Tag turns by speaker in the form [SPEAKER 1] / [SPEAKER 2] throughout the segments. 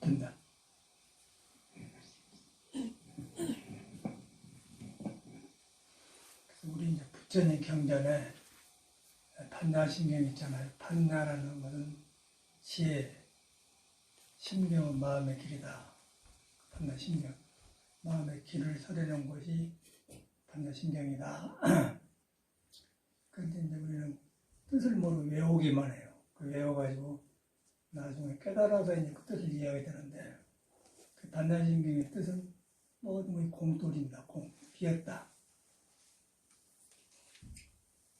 [SPEAKER 1] 붙는다. 그래서 우리 이제 부처님 경전에 판야신경 있잖아요. 판야라는 것은 지혜, 신경은 마음의 길이다. 판야신경. 마음의 길을 서려는 것이 판야신경이다. 그런데 이제 우리는 뜻을 모르고 외우기만 해요. 그 외워가지고 나중에 깨달아서 이제 그 뜻을 이해하게 되는데, 그 판야신경의 뜻은 모든 것이 공돌입니다. 비었다.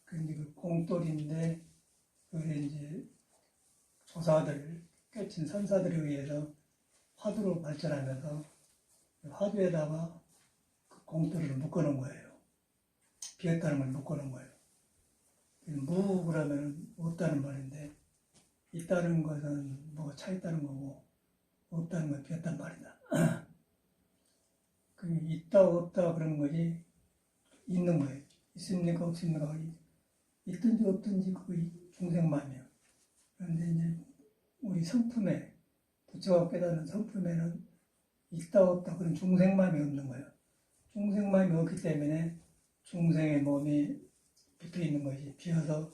[SPEAKER 1] 그런데 그 공돌인데, 그게 이제 조사들, 깨친 선사들에 의해서 화두로 발전하면서 화두에다가 그 공돌이를 묶어놓은 거예요. 비었다는 걸 묶어놓은 거예요. 무 그러면 없다는 말인데, 있다는 것은 뭐가 차 있다는 거고, 없다는 건 비었단 말이다. 그 있다 없다 그런 것이 있는 거예요. 있습니까 없습니까? 있든지 없든지 그게 중생마음이에요. 그런데 이제 우리 성품에, 부처가 깨닫는 성품에는 있다 없다 그런 중생마음이 없는 거예요. 중생마음이 없기 때문에 중생의 몸이 붙어 있는 것이 비어서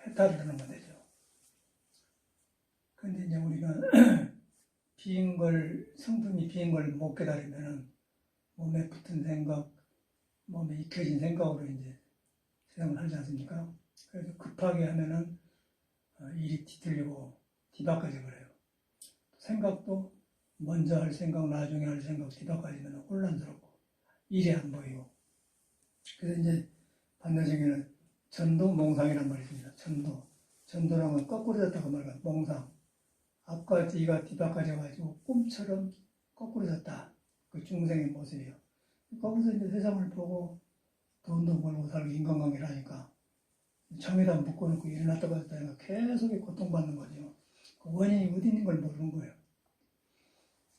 [SPEAKER 1] 해탈을 하는 거 되죠. 그런데 이제 우리가 비인 걸, 성품이 비인 걸 못 깨달으면은 몸에 붙은 생각, 몸에 익혀진 생각으로 이제 세상을 살지 않습니까? 그래서 급하게 하면은 일이 뒤틀리고 뒤바꿔져 버려요. 생각도 먼저 할 생각, 나중에 할 생각 뒤바꿔지면 혼란스럽고 일이 안 보이고. 그래서 이제 반나중에는 전도몽상이란 말이 있습니다. 전도라는 건 거꾸로 졌다고 말해요. 몽상. 앞과 뒤가 뒤바꿔져가지고 꿈처럼 거꾸로 졌다. 그 중생의 모습이에요. 거기서 이제 세상을 보고 돈도 벌고 살고 인간관계를 하니까 정에다 묶어놓고 일어났다 갔다 하니까 계속 고통받는 거죠. 그 원인이 어디 있는 걸 모르는 거예요.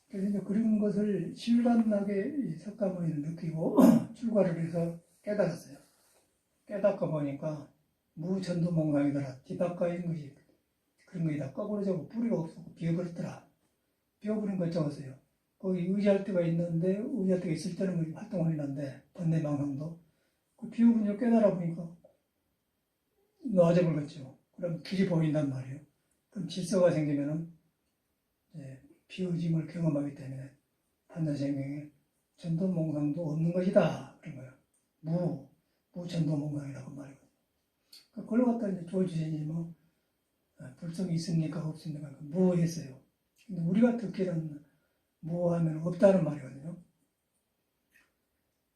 [SPEAKER 1] 그래서 이제 그런 것을 실감나게 석가모니는 느끼고 출가를 해서 깨달았어요. 깨닫고 보니까 무전도몽상이더라. 뒤바꿔인 것이 그런 거이다. 거꾸로져고 뿌리가 없었고 비어버렸더라. 비어버린 걸 적었어요. 거기 의지할 때가 있는데 의지할 때가 있을 때는 활동을 했는데 번뇌망상도 그 비어버린 걸 깨달아 보니까 놓아져버렸죠. 그럼 길이 보인단 말이에요. 그럼 질서가 생기면은 비어짐을 경험하기 때문에 판야생명에 전도몽상도 없는 것이다. 그런 거예요. 무전도몽상이라고 말이거든요. 그걸 갖다 이제 조지선이 불성이 있습니까? 없습니까? 무했어요. 근데 우리가 듣기로는 무하면 없다는 말이거든요.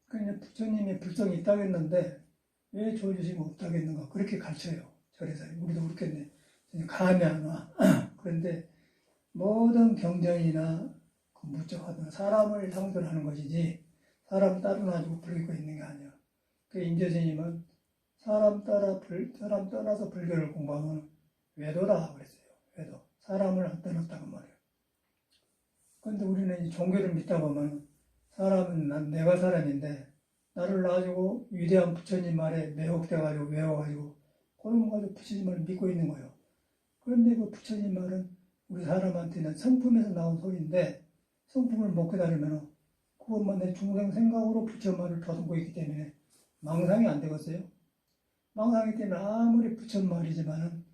[SPEAKER 1] 그러니까 부처님이 불성이 있다고 했는데 왜 조지선이 없다고 했는가? 그렇게 가르쳐요. 절에서. 우리도 그렇겠네. 감이 안 와. 그런데 모든 경전이나 무적하든 사람을 상대로 하는 것이지 사람 따로 놔주고 부르고 있는 게 아니야. 그 임재스님은 사람 떠나서 불교를 공부하면 외도다 그랬어요. 외도. 사람을 안 떠났다고 말이에요. 그런데 우리는 이 종교를 믿다 보면 사람은 내가 사람인데 나를 놔주고 위대한 부처님 말에 매혹돼가지고 외워가지고 그런 거 가지고 부처님을 믿고 있는 거예요. 그런데 그 부처님 말은 우리 사람한테는 성품에서 나온 소리인데 성품을 못 깨달으면 그것만 내 중생 생각으로 부처 말을 더듬고 있기 때문에 망상이 안 되겠어요? 망상이기 때문에 아무리 부처 말이지만은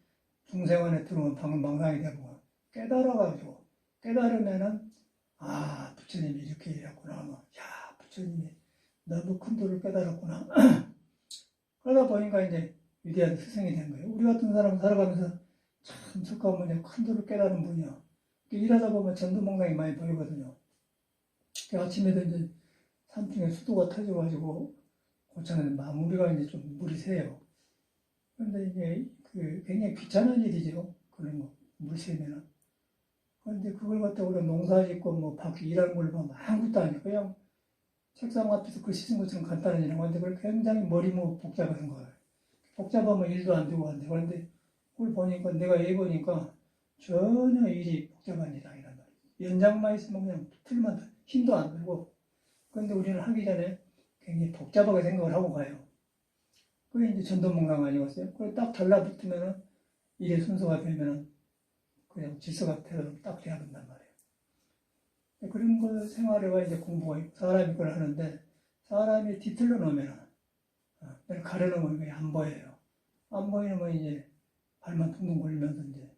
[SPEAKER 1] 중생 안에 들어오면 방금 망상이 되고 깨달아가지고 깨달으면은 부처님이 이렇게 이랬구나 하면 부처님이 너무 큰 도를 깨달았구나. 그러다 보니까 이제 위대한 스승이 된 거예요. 우리 같은 사람 살아가면서 참 석가모니 큰 도를 깨달은 분이야. 일하다 보면 전도몽상이 많이 보이거든요. 아침에도 이제 산중에 수도가 터져가지고 고차는 마무리가 이제 좀 물이 새요. 그런데 이게 굉장히 귀찮은 일이죠. 그런 거, 물 새면은. 그런데 그걸 갖다 우리가 농사 짓고 밖에 일하는 걸 보면 아무것도 아니고 그냥 책상 앞에서 글 쓰는 것처럼 간단한 일인 건데 그걸 굉장히 머리무 복잡한 거예요. 복잡하면 일도 안 되고 안 되고. 그런데 그걸 보니까 내가 보니까 전혀 일이 복잡한 일이 아니란 말이에요. 연장만 있으면 그냥 틀만 힘도 안 들고. 그런데 우리는 하기 전에 굉장히 복잡하게 생각을 하고 가요. 그게 이제 전도몽상 아니겠어요? 그걸 딱 달라붙으면은 일의 순서가 되면은 그냥 질서가 딱 돼야 된단 말이에요. 그런 거 생활에와 이제 공부가 있고 사람이 그걸 하는데 사람이 뒤틀려 놓으면 가려놓으면 그게 안 보여요. 안 보이면 이제 발만 둥둥 걸면서 이제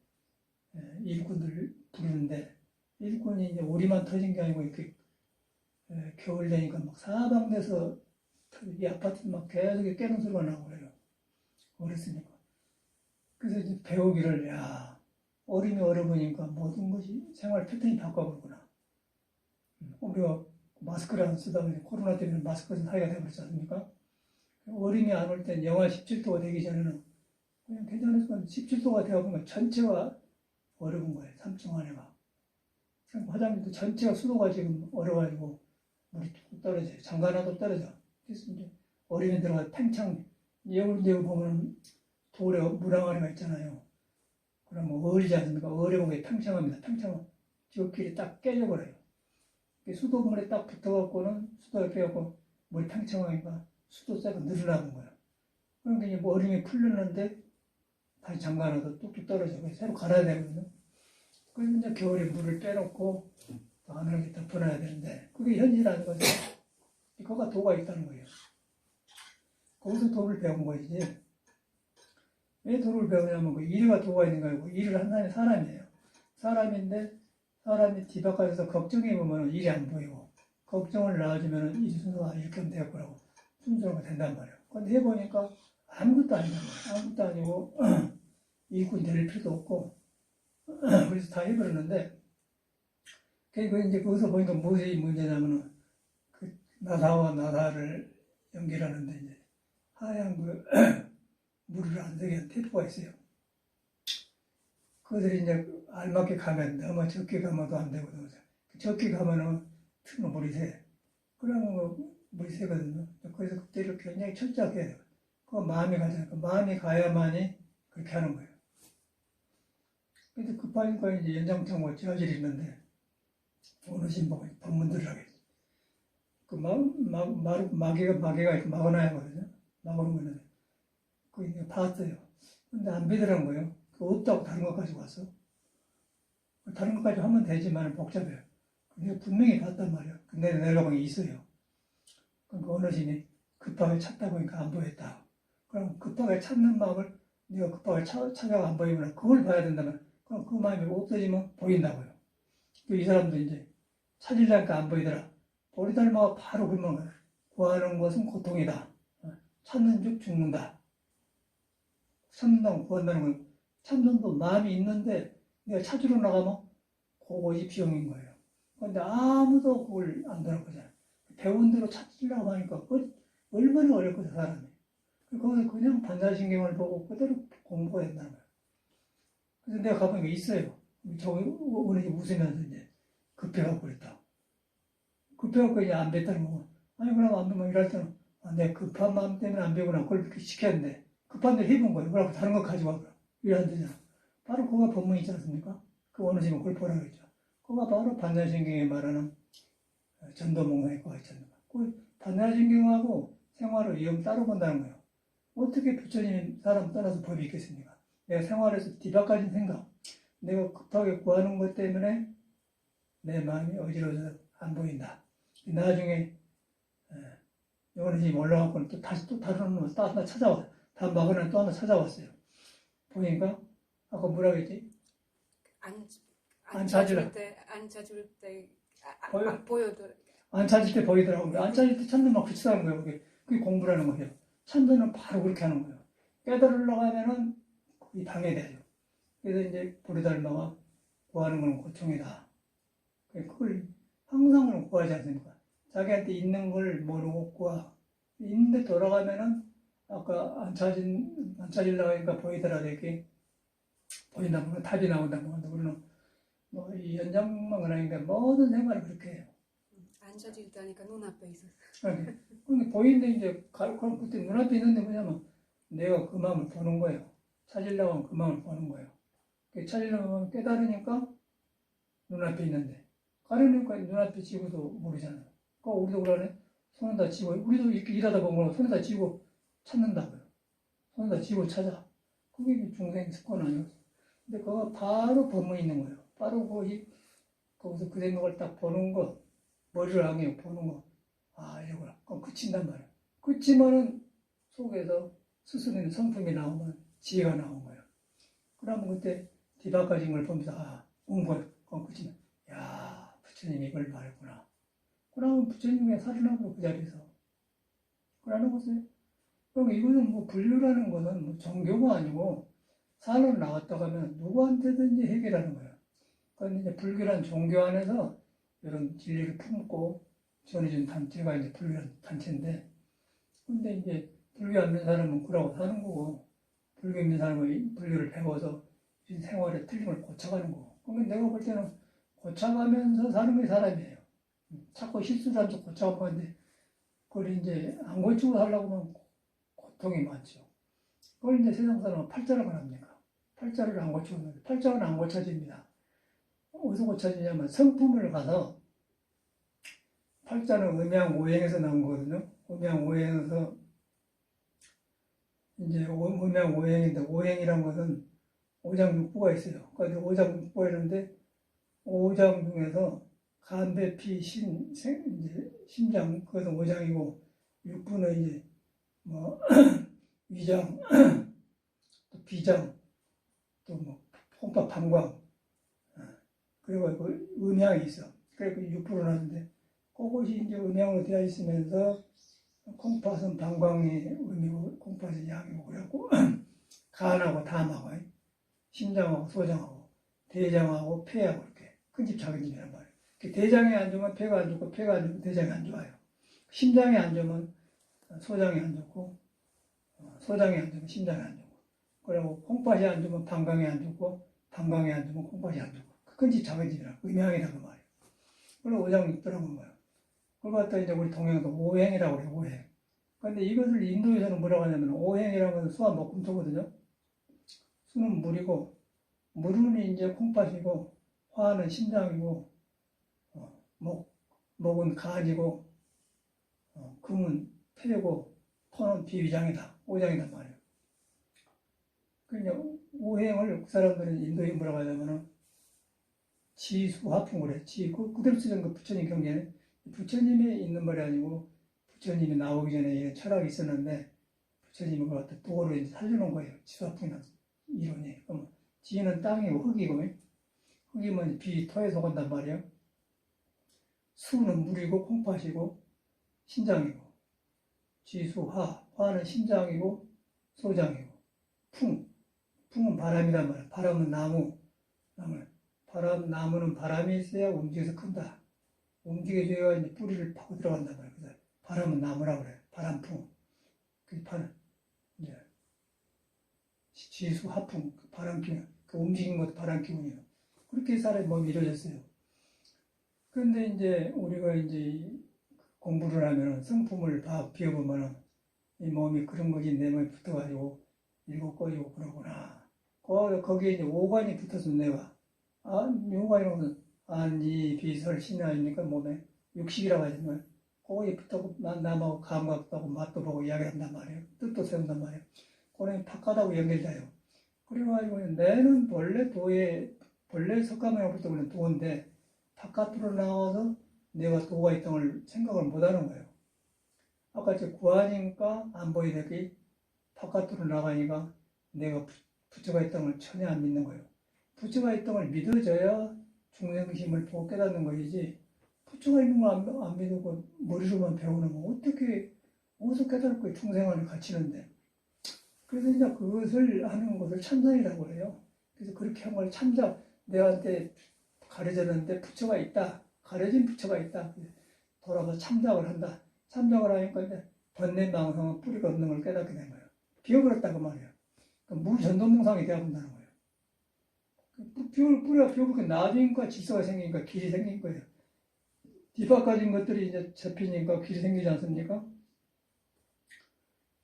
[SPEAKER 1] 일꾼들 부르는데 일꾼이 이제 오리만 터진 게 아니고 이렇게 겨울 되니까 막 사방돼서 이 아파트 막 계속 깨는 소리가 나고 그래요. 어렸으니까. 그래서 이제 배우기를 야 어림이 어려보니까 모든 것이 생활 패턴이 바꿔버리구나. 우리가 마스크를 안 쓰다 보니 코로나 때문에 마스크 쓴 사이가 되어버렸지 않습니까? 어림이 안 올 땐 영하 17도가 되기 전에는 그냥 괜찮았지만 17도가 되어보면 전체가 얼어본 거예요. 3층 안에가. 화장실도 전체가 수도가 지금 얼어가지고 물이 뚝 떨어져요. 장가나도 떨어져. 그래서 이제 얼음이 들어가 팽창, 예울대고 보면 돌에 물항아리가 있잖아요. 그러면 얼이지 않습니까? 얼에 게 팽창합니다. 팽창은 지옥길이 딱 깨져버려요. 수돗물에 딱 붙어갖고는 수도에 빼갖고 물이 팽창하니까 수도세가 늘어나는 거예요. 그러니까 이제 뭐 얼음이 풀렸는데 다시 잠가놔도 뚝뚝 떨어져. 그래서 새로 갈아야 되거든요. 그래서 이제 겨울에 물을 빼놓고 또 하늘을 덮어놔야 되는데 그게 현실이라는 거죠. 거기가 도가 있다는 거예요. 거기서 도를 배운 거지. 왜 도를 배우냐면 그 일과 도가 있는 거고 일을 한다는 사람이에요. 사람인데 사람이 뒤바깥에서 걱정해 보면 일이 안 보이고 걱정을 낳아주면 일이 순서가 이렇게 하면 될 거라고 순서가 된단 말이에요. 근데 해보니까 아무것도 아니란 말이에요. 아무것도 아니고 일꾼 될 필요도 없고 그래서 다 해버렸는데 그 이제 거기서 보니까 무엇이 문제냐면은 그 나사와 나사를 연결하는데 이제 하얀 그 물을 안 되게 한 테이프가 있어요. 그것들이 이제 알맞게 가면 너무 적게 가면도 안 되거든요. 적게 가면은 틈은 물이 새. 그러면 뭐 물이 새거든요. 그래서 그때를 굉장히 철저하게 해야 돼요. 그 마음이 가잖아요. 마음이 가야만이 그렇게 하는 거예요. 근데 급하니까 이제 연장창고 찌어질이 있는데 어느 신봉이 법문들을 하겠지. 그 마개가 이렇게 막아놔야 하거든요. 막아놓은 거는. 그거 이제 봤어요. 근데 안 믿으란 거예요. 그 없다고 다른 것까지 왔어. 다른 것까지 하면 되지만 복잡해요. 내가 분명히 봤단 말이야. 근데 내 가방에 있어요. 그러니까 어느 신이 급하게 찾다 보니까 안 보였다. 그럼 급하게 찾는 마음을 네가 급하게 찾아가 안 보이면 그걸 봐야 된다면 그럼 그 마음이 없어지면 보인다고요. 이 사람도 이제 찾으려니까 안 보이더라. 보리달마가 바로 그러면 구하는 것은 고통이다. 찾는 즉 죽는다. 찾는다고 구한다는 건 찾는도 마음이 있는데 내가 찾으러 나가면 그것이 비용인 거예요. 그런데 아무도 그걸 안 들어보잖아요. 배운 대로 찾으려고 하니까 얼마나 어렵거든 사람이. 거기서 그냥 반사신경을 보고 그대로 공부가 된다는 거예요. 그래서 내가 가보니까 있어요. 저 어른이 웃으면서 이제 급해갖고 그랬다. 급해갖고 이제 안 뱉다는 거고. 아니 그럼 안 뱉으면 이럴 때는 내가 급한 마음 때문에 안 배우나 그걸 그렇게 시켰는데 급한 대로 해본 거예요. 그러고 다른 거 가져와. 이래 안 되잖아. 바로 그거가 법문이 있지 않습니까? 그 어느 집은 그걸 보라고 했죠. 그거가 바로 반사신경이 말하는 전도몽상의 거가 있지 않습니까? 그 반사신경하고 생활을 영 따로 본다는 거예요. 어떻게 부처님 사람 따라서 법이 있겠습니까? 내가 생활에서 뒤바꿔진 생각, 내가 급하게 구하는 것 때문에 내 마음이 어지러워서 안 보인다. 나중에 어느 집이 올라가고 또 다시 또 다른 놈을 또 하나 찾아와. 다 막으면 또 하나 찾아왔어요. 보니까 아까 뭐라고 했지?
[SPEAKER 2] 안 찾을 때 보여도
[SPEAKER 1] 안 찾을 때 보이더라고요. 안 찾을 때 찾는 막 붙이라는 거예요. 그게 공부라는 거예요. 찾는 바로 그렇게 하는 거예요. 깨달으려고 하면은 이 방해되죠. 그래서 이제 보리달마가 구하는 건 고통이다. 그걸 항상 구하지 않습니까? 자기한테 있는 걸 모르고 구하. 있는데 돌아가면은 아까 안 찾으려고 하니까 보이더라도 이렇게 보인다 보면 답이 나온다 보면 우리는 뭐 이 연장망은 아닌데 모든 생활을 그렇게 해요.
[SPEAKER 2] 안 찾을 때니까 눈앞에 있어.
[SPEAKER 1] 그러니까 보이는데 이제 그때 눈앞에 있는데 뭐냐면 내가 그 마음을 보는 거예요. 찾으려고 하면 그 마음을 보는 거예요. 찾으려고 하면 깨달으니까 눈앞에 있는데 가려니까 눈앞에 지고도 모르잖아요. 그러니까 우리도 그러네. 손에다 쥐고 우리도 이렇게 일하다 보면 손에다 쥐고 찾는다고요. 손에다 쥐고 찾아. 그게 중생 습관 아니에요. 근데 그거 바로 범위 있는 거예요. 바로 거기서 그 생각을 딱 보는 거, 머리를 향해 보는 거, 아, 이거구나. 그럼 그친단 말이에요. 그치면은 속에서 스스로 있는 성품이 나오면 지혜가 나온 거예요. 그러면 그때 뒤바꿔진 걸 보면서, 아, 온 걸, 그럼 그치면, 야, 부처님이 이걸 말했구나. 그러면 부처님이 살아나고 그 자리에서. 그러는 거죠. 그럼 이거는 뭐 불교라는 거는 뭐 종교가 아니고 산을 나왔다고 하면 누구한테든지 해결하는 거예요. 그런데 이제 불교란 종교 안에서 이런 진리를 품고 전해준 단체가 이제 불교란 단체인데, 근데 이제 불교 안 믿는 사람은 그러고 사는 거고, 불교 믿는 사람은 불교를 배워서 생활의 틀림을 고쳐가는 거고. 그러니까 내가 볼 때는 고쳐가면서 사는 게 사람이에요. 자꾸 실수를 하면서 고쳐가고 하는데, 그걸 이제 안 고치고 살려고 하면 고통이 많죠. 그걸 이제 세상 사람은 팔자라고 합니까? 팔자를 안 고치고 있는데, 팔자는 안 고쳐집니다. 어디서 고쳐지냐면 성품을 가서, 팔자는 음양오행에서 나온 거거든요. 음양오행에서 이제 음양오행인데, 오행이란 것은 오장육부가 있어요. 그런데 오장육부가 있는데, 오장 중에서 간, 배, 피, 이제 심장, 그것은 오장이고, 육부는 이제 뭐 위장, 또 비장, 또 뭐 콩팥, 방광, 그리고 그 음양이 있어. 그래서 육부로 나는데, 그것이 이제 음양으로 되어 있으면서 콩팥은 방광이 음이고 콩팥이 양이고 그래갖고 간하고 담하고 심장하고 소장하고 대장하고 폐하고 이렇게 큰집 작은집이란 말이에요. 대장이 안 좋으면 폐가 안 좋고 폐가 안 좋으면 대장이 안 좋아요. 심장이 안 좋으면 소장이 안 좋고 소장이 안 좋으면 심장이 안 좋고, 그리고 콩팥이 안 좋으면 방광이 안 좋고 방광이 안 좋으면 콩팥이 안 좋고, 큰집 작은집이라 음양이라 그 말이에요. 그리고 오장육부라는 거예요. 그걸 갖다 이제 우리 동양도 오행이라고 해요, 오행. 그런데 이것을 인도에서는 뭐라고 하냐면, 오행이라는 것은 수와 목금토거든요. 수는 물이고, 물은 이제 콩팥이고, 화는 심장이고, 목은 간이고, 금은 폐고, 토는 비위장이다, 오장이단 말이에요. 그러니까 오행을 그 사람들은 인도에 뭐라고 하냐면은, 지수화풍을 해. 그대로 쓰는 거 부처님 경계는 부처님이 있는 말이 아니고 부처님이 나오기 전에 이런 철학이 있었는데 부처님이 그걸 갖다 도어로 이제 살려놓은 거예요. 지수화풍이라는 이론이. 그럼 지는 땅이고 흙이고, 흙이면 비, 토에 속한단 말이에요. 수는 물이고 콩팥이고 심장이고, 지수화, 화는 심장이고 소장이고, 풍은 바람이란 말이에요. 바람은 나무, 나무는 바람이 있어야 움직여서 큰다. 움직여줘야 이제 뿌리를 파고 들어간단 말이에요. 그래서 바람은 나무라고 그래요. 바람풍. 이제 지수, 하풍, 바람 기운. 그 움직이는 것도 바람 기운이에요. 그렇게 사람의 몸이 이루어졌어요. 그런데 이제 우리가 이제 공부를 하면 성품을 비워보면 이 몸이 그런 것이 내 몸에 붙어가지고 일곱 꺼지고 그러구나. 거기에 이제 오관이 붙어서 내가, 오관이라는 것은 안지, 비설, 신이 아닙니까? 몸에 육식이라고 하지만 거기에 붙어고 남하고 감각도 하고 맛도 보고 이야기한단 말이에요. 뜻도 세운단 말이에요. 그거는 바깥하고 연결돼요. 그래가지고 내는 본래 석가모니부터 그런 도인데 바깥으로 나와서 내가 도가 있던 걸 생각을 못하는 거예요. 아까 저 구하니까 안 보이더니 바깥으로 나가니까 내가 부처가 있던 걸 전혀 안 믿는 거예요. 부처가 있던 걸 믿어져야 중생심을 보고 깨닫는 것이지, 부처가 있는 걸 안 믿고 머리로만 배우는 거 어떻게 어디서 깨달고 중생활을 갖추는데. 그래서 이제 그것을 하는 것을 참선이라고 해요. 그래서 그렇게 한 걸 내한테 가르쳤는데 부처가 있다, 가르친 부처가 있다, 돌아서 참작을 한다. 참작을 하니까 이제 번뇌망상은 뿌리가 없는 걸 깨닫게 된 거예요. 비워버렸다고 말이에요. 그러니까 무전도몽상이 되어본다는 거예요. 뿌리가 비워버리니까 나중이니까 질서가 생기니까 길이 생긴 거예요. 뒤바꿔진 것들이 이제 접히니까 길이 생기지 않습니까?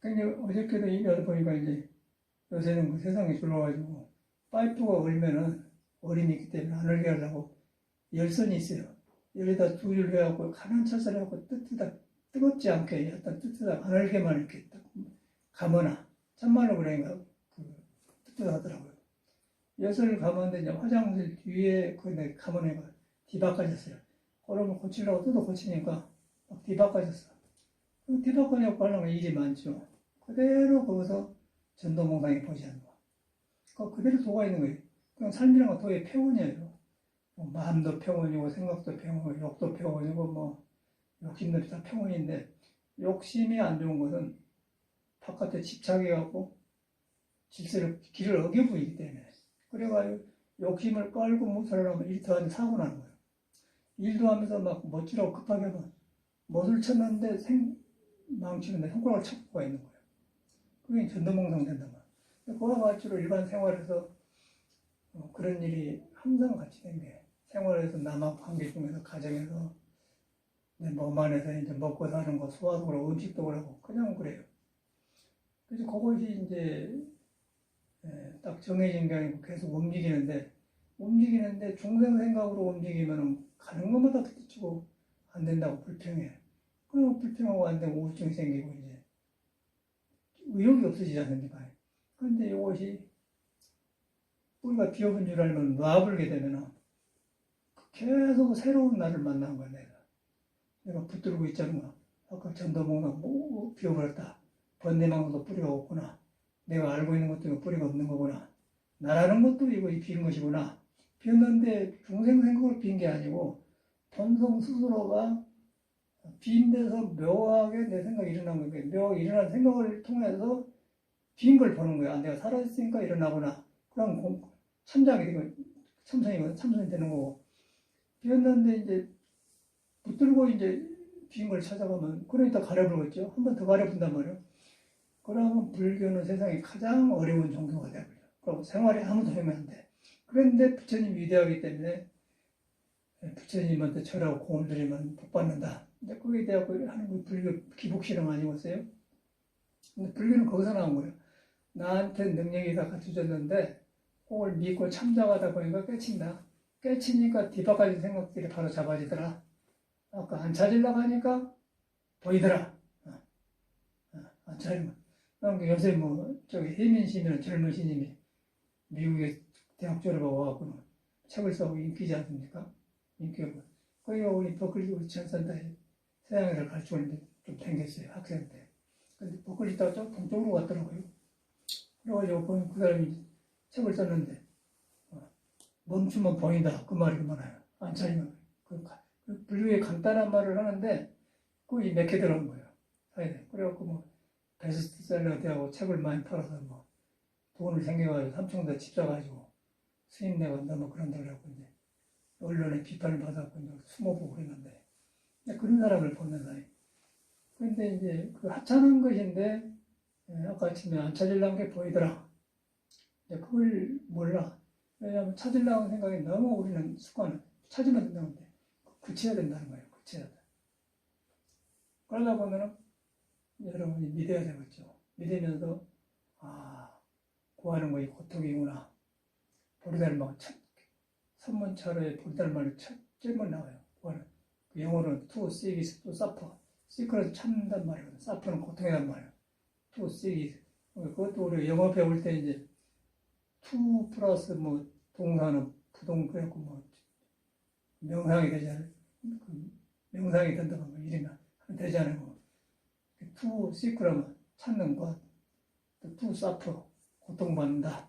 [SPEAKER 1] 그러니까 어저께도 얘기하다 보니까 이제 요새는 그 세상에 졸라가지고 파이프가 얼면은 얼음이 있기 때문에 안 얼게 하려고 열선이 있어요. 열에다 둘을 해갖고 가난 차서 해갖고 뜨겁지 않게 약간 뜨뜻하게 안 얼게만 이렇게 딱 감거나, 참말로 그러니까 뜨뜻하더라고요. 엿을 감았는데 이제 화장실 뒤에 그내 가문에 뒤바꿔졌어요. 그러면 고치려고 뜯어 고치니까 막 뒤바꿔졌어. 그 뒤바꿔냐고 하려면 일이 많죠. 그대로 거기서 전도몽상이 보이지 거. 그 그대로 도가 있는 거예요. 그냥 삶이란 건 도의 표현이에요. 뭐 마음도 표현이고 생각도 표현이고 욕도 표현이고 뭐 욕심도 다 표현인데 욕심이 안 좋은 것은 바깥에 집착해갖고 질서를 길을 어겨보이기 때문에 그래가지고 욕심을 깔고 못살려면 일터한테 사고 나는 거예요. 일도 하면서 막 멋지라고 급하게 하면 못을 쳤는데 망치는데 손가락을 쳤고 가 있는 거예요. 그게 전도몽상 된단 말이에요. 그와 같이로 일반 생활에서 그런 일이 항상 같이 된 게 생활에서 남하고 관계 중에서 가정에서 내 몸 안에서 이제 먹고 사는 거 소화도 그러고 음식도 그러고 그냥 그래요. 그래서 그것이 이제 딱 정해진 게 아니고 계속 움직이는데 중생 생각으로 움직이면 가는 것마다 부딪히고 안 된다고 불평해. 그리고 불평하고 안 되고 우울증이 생기고 이제 의욕이 없어지지 않습니까? 그런데 이것이 우리가 비어본 줄 알면 놔불게 되면 계속 새로운 나를 만나는 거야, 내가 붙들고 있잖아. 아까 전도몽상 뭐 비워버렸다. 번뇌망도 뿌리가 없구나. 내가 알고 있는 것도 뿌리가 없는 거구나. 나라는 것도 이거 빈 것이구나. 비었는데 중생 생각을 빈 게 아니고 본성 스스로가 빈 데서 묘하게 내 생각이 일어난 거예요. 묘하게 일어난 생각을 통해서 빈 걸 보는 거야. 내가 살아있으니까 일어나구나. 그럼 참작이 되고 참선이 되는 거고. 비었는데 이제 붙들고 이제 빈 걸 찾아가면 그러니까 가려버렸죠. 한 번 더 가려본단 말이에요. 그러면 불교는 세상에 가장 어려운 종교가 되어버려요. 그리고 생활에 아무도 하면 안 돼. 그런데 부처님 위대하기 때문에 부처님한테 절하고 공을 들이면 복 받는다. 근데 거기에 대하여 하는 거 불교 기복실험 아니었어요? 근데 불교는 거기서 나온 거예요. 나한테 능력이 다 갖춰졌는데 그걸 믿고 참작하다 보니까 깨친다. 깨치니까 뒤바꿔진 생각들이 바로 잡아지더라. 아까 안 찾으려고 하니까 보이더라. 안 찾으면. 그러니까 요새 혜민 씨는 젊은 신임이 미국에 대학 졸업하고 와갖고는 책을 써고 인기지 않습니까? 인기가. 거기가 우리 버클리 우리 전산다에 서양어를 가르치고 있는데 좀 댕겼어요, 학생 때. 근데 버클리 있다가 좀 동쪽으로 갔더라고요. 그래가지고 보면 그 사람이 책을 썼는데, 멈추면 보인다. 그 말이 그만해요. 안 찾으면. 그 불교의 간단한 말을 하는데, 그게 몇 개 들어간 거예요. 그래갖고 베스트셀러 되고 책을 많이 팔아서 돈을 생겨가지고 삼청도 집 사가지고 스님 내가 너무 그런다 그래갖고 이제 언론에 비판을 받아갖고 이제 숨어보고 그랬는데 그런 사람을 보는 사이. 그런데 이제 그 하찮은 것인데 아까 아침에 안 찾으려는 게 보이더라. 그걸 몰라. 왜냐하면 찾으려는 생각이 너무 우리는 습관을 찾으면 된다는데 굳혀야 된다는 거예요. 굳혀야 돼. 그러다 보면은 여러분이 믿어야 되겠죠. 믿으면서 구하는 것이 고통이구나. 보리달마가 선문차로에 보리달마를 첫째만 나와요. 구하는. 그 영어로는 to seek is to suffer. seek는 찾는단 말이에요. suffer는 고통이란 말이에요. to seek is. 그것도 우리 영어 배울 때 이제 to 플러스 동사는 부동 그랬고 명상이 되잖아요. 명상이 된다고 이러면 되잖아요. to seek라면 찾는 것, to suffer 고통받는다.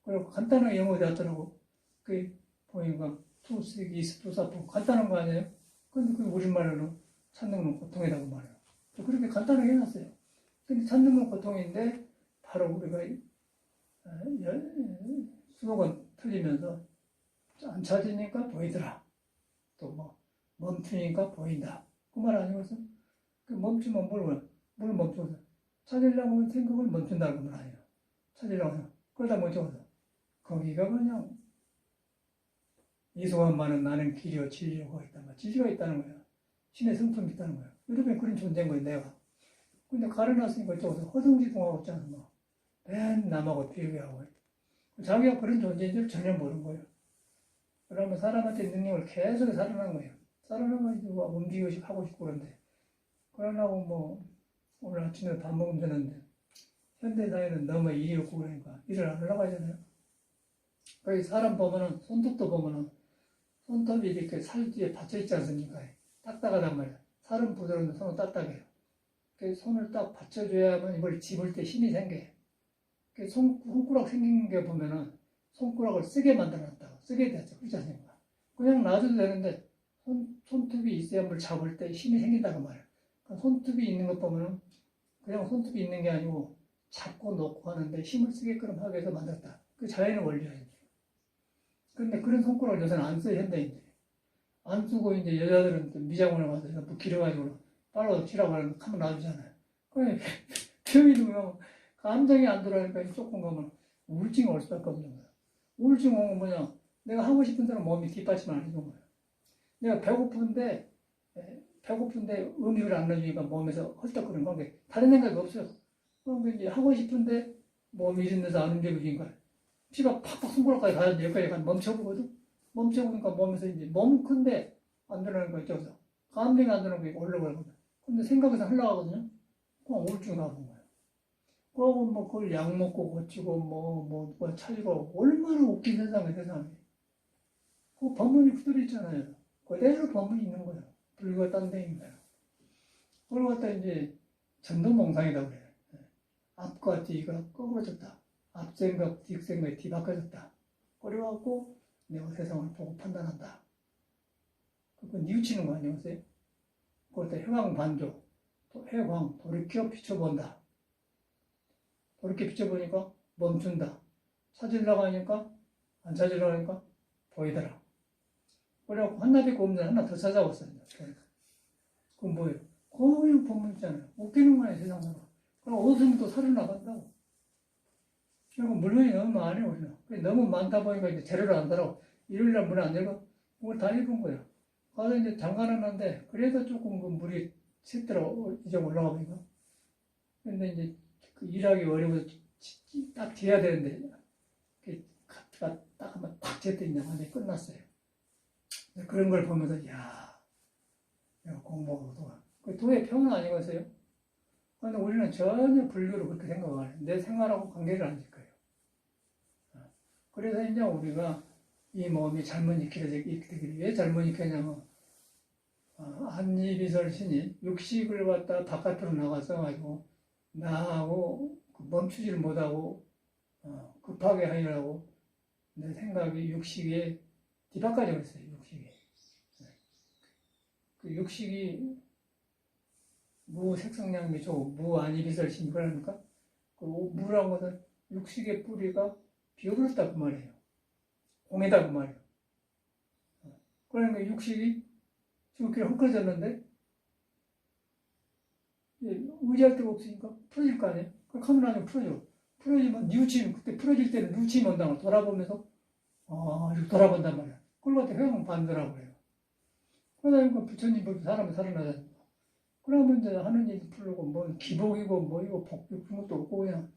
[SPEAKER 1] 그리고 간단하게 영어에 되었더라고. 그 보니까 to seek is to suffer 간단한 거 아니에요? 근데 그 우리말로는 찾는 건 고통이라고 말해요. 그렇게 간단하게 해놨어요. 근데 찾는 건 고통인데 바로 우리가 수도가 틀리면서 안 찾으니까 보이더라. 또 멈추니까 보인다. 그 말 아니겠어? 그 멈추면 뭘 멈춰서 찾으려고 생각을 멈춘다는 건 아니에요. 찾으려고 해요. 그러다 멈춰서 거기가 그냥 이소한만은 나는 길이요 진리가 있단 진리가 있다는 거예요. 신의 성품이 있다는 거예요. 여러분이 그런 존재인 거예요, 내가. 근데 가려놨으니까 저기서 허둥지둥하고 있잖아. 맨 남하고 비교하고. 자기가 그런 존재인 줄 전혀 모르는 거예요. 그러면 사람한테 능력을 계속 살아난 거예요. 살아나가지고 움직이고 하고 싶고 그런데. 그러려고 오늘 아침에 밥 먹으면 되는데 현대사회는 너무 일이 없고 그러니까 일을 안 하려고 하잖아요. 거기 사람 보면은, 손톱도 보면은, 손톱이 이렇게 살 뒤에 받쳐있지 않습니까? 딱딱하단 말이야. 살은 부드러운데 손은 딱딱해요. 그 손을 딱 받쳐줘야만 이걸 집을 때 힘이 생겨요. 그 손가락 생긴 게 보면은, 손가락을 쓰게 만들어놨다고. 쓰게 됐죠. 그렇지 않습니까? 그냥 놔줘도 되는데, 손톱이 있어야 뭘 잡을 때 힘이 생긴다고 말이야. 그러니까 손톱이 있는 것 보면은, 그냥 손톱이 있는 게 아니고, 잡고 놓고 하는데 힘을 쓰게끔 하기 위해서 만들었다. 그 자연의 원리예요. 근데 그런 손가락을 요새는 안 써요, 현대인들이. 안 쓰고 이제 여자들은 또 미장원에 가서 뭐 길어가지고 빨로 치라고 하면 한번 놔주잖아요. 그래, 병이 들면 감정이 안 들어가니까 조금 가면 우울증이 올 수밖에 없는 거야. 우울증 오면 뭐냐? 내가 하고 싶은 대로 몸이 뒷받침 안 해주는 거야. 내가 배고픈데 음식을 안 넣어주니까 몸에서 헐떡거리는 거야. 다른 생각이 없어요. 그럼 이제 하고 싶은데 몸이 이런 데서 안 움직여지니까 피가 팍팍 손가락까지 가야 여기까지 가 멈춰보거든. 멈춰보니까 몸에서 이제 몸은 큰데 안 들어가는 거 있죠. 감정이 안 들어가는 거 올라가거든. 근데 생각에서 흘러가거든요. 그럼 우울증이 나오는 거예요. 그러고 뭐 그걸 약 먹고 고치고 뭐 찾고 얼마나 웃긴 세상에 세상에. 그 법문이 그대로 있잖아요. 그대로 법문이 있는 거예요. 불과 딴 데인 거예요. 그걸 갖다 이제 전도몽상이라고 그래요. 앞과 뒤가 꺼부러졌다. 앞생각, 뒷생각이 뒤바꿔졌다. 그래갖고 내가 세상을 보고 판단한다. 그거 뉘우치는 거 아니었어요? 그것도 해광반조, 해광, 돌이켜 비춰본다. 돌이켜 비춰보니까 멈춘다. 찾으려고 하니까 안 찾으려고 하니까 보이더라. 그래갖고 하나 뵙고 없는데 하나 더 찾아왔어요. 그건 뭐예요? 그냥 본문 있잖아요. 웃기는 거예요, 세상으로. 그럼 어디서는 또 살아나간다고. 그리고 물건이 너무 많아요, 우리는. 너무 많다 보니까 이제 재료를 안 사라고. 일요일날 물 안 읽어? 그걸 다 읽은 거예요. 가서 이제 잠가놨는데, 그래서 조금 그 물이 샜더라고, 이제 올라가 보니까. 근데 이제 그 일하기 어려워서 딱 재야 되는데, 딱 한번 탁 쟀더니 완전히 끝났어요. 그런 걸 보면서, 야, 내가 공부하고 그 도의 평은 아니겠어요? 근데 우리는 전혀 불교로 그렇게 생각을 안 해요. 내 생활하고 관계를 안 지켜요. 그래서 이제 우리가 이 몸이 잘못 익히되기를 왜 잘못 익혔냐면, 한이비설 신이 육식을 갖다 바깥으로 나가서 가지고 나하고 멈추지를 못하고 급하게 하려고 내 생각이 육식에 뒤바꿔져 있어요. 육식에. 그 육식이 무색성량미조 무안이비설신 그러니까 그 무라는 것은 육식의 뿌리가 비어버렸다 그 말이에요. 공이다 그 말이에요. 그러니까 육식이 죽기를 헛걸어졌는데 의지할 데가 없으니까 풀어질 거 아니에요. 그렇게 하면 나중에 풀어져. 풀어지면 뉘우침 그때 풀어질 때는 뉘우침이 온다고 돌아보면서 이렇게 돌아본단 말이야. 그걸 갖다 회용 반대라고 해요. 그러다 보니까 부처님 사람이 살아나잖아. 그러면 이제 하는 일도 풀고 뭐 기복이고 뭐 이거 복비 그런 것도 없고 그냥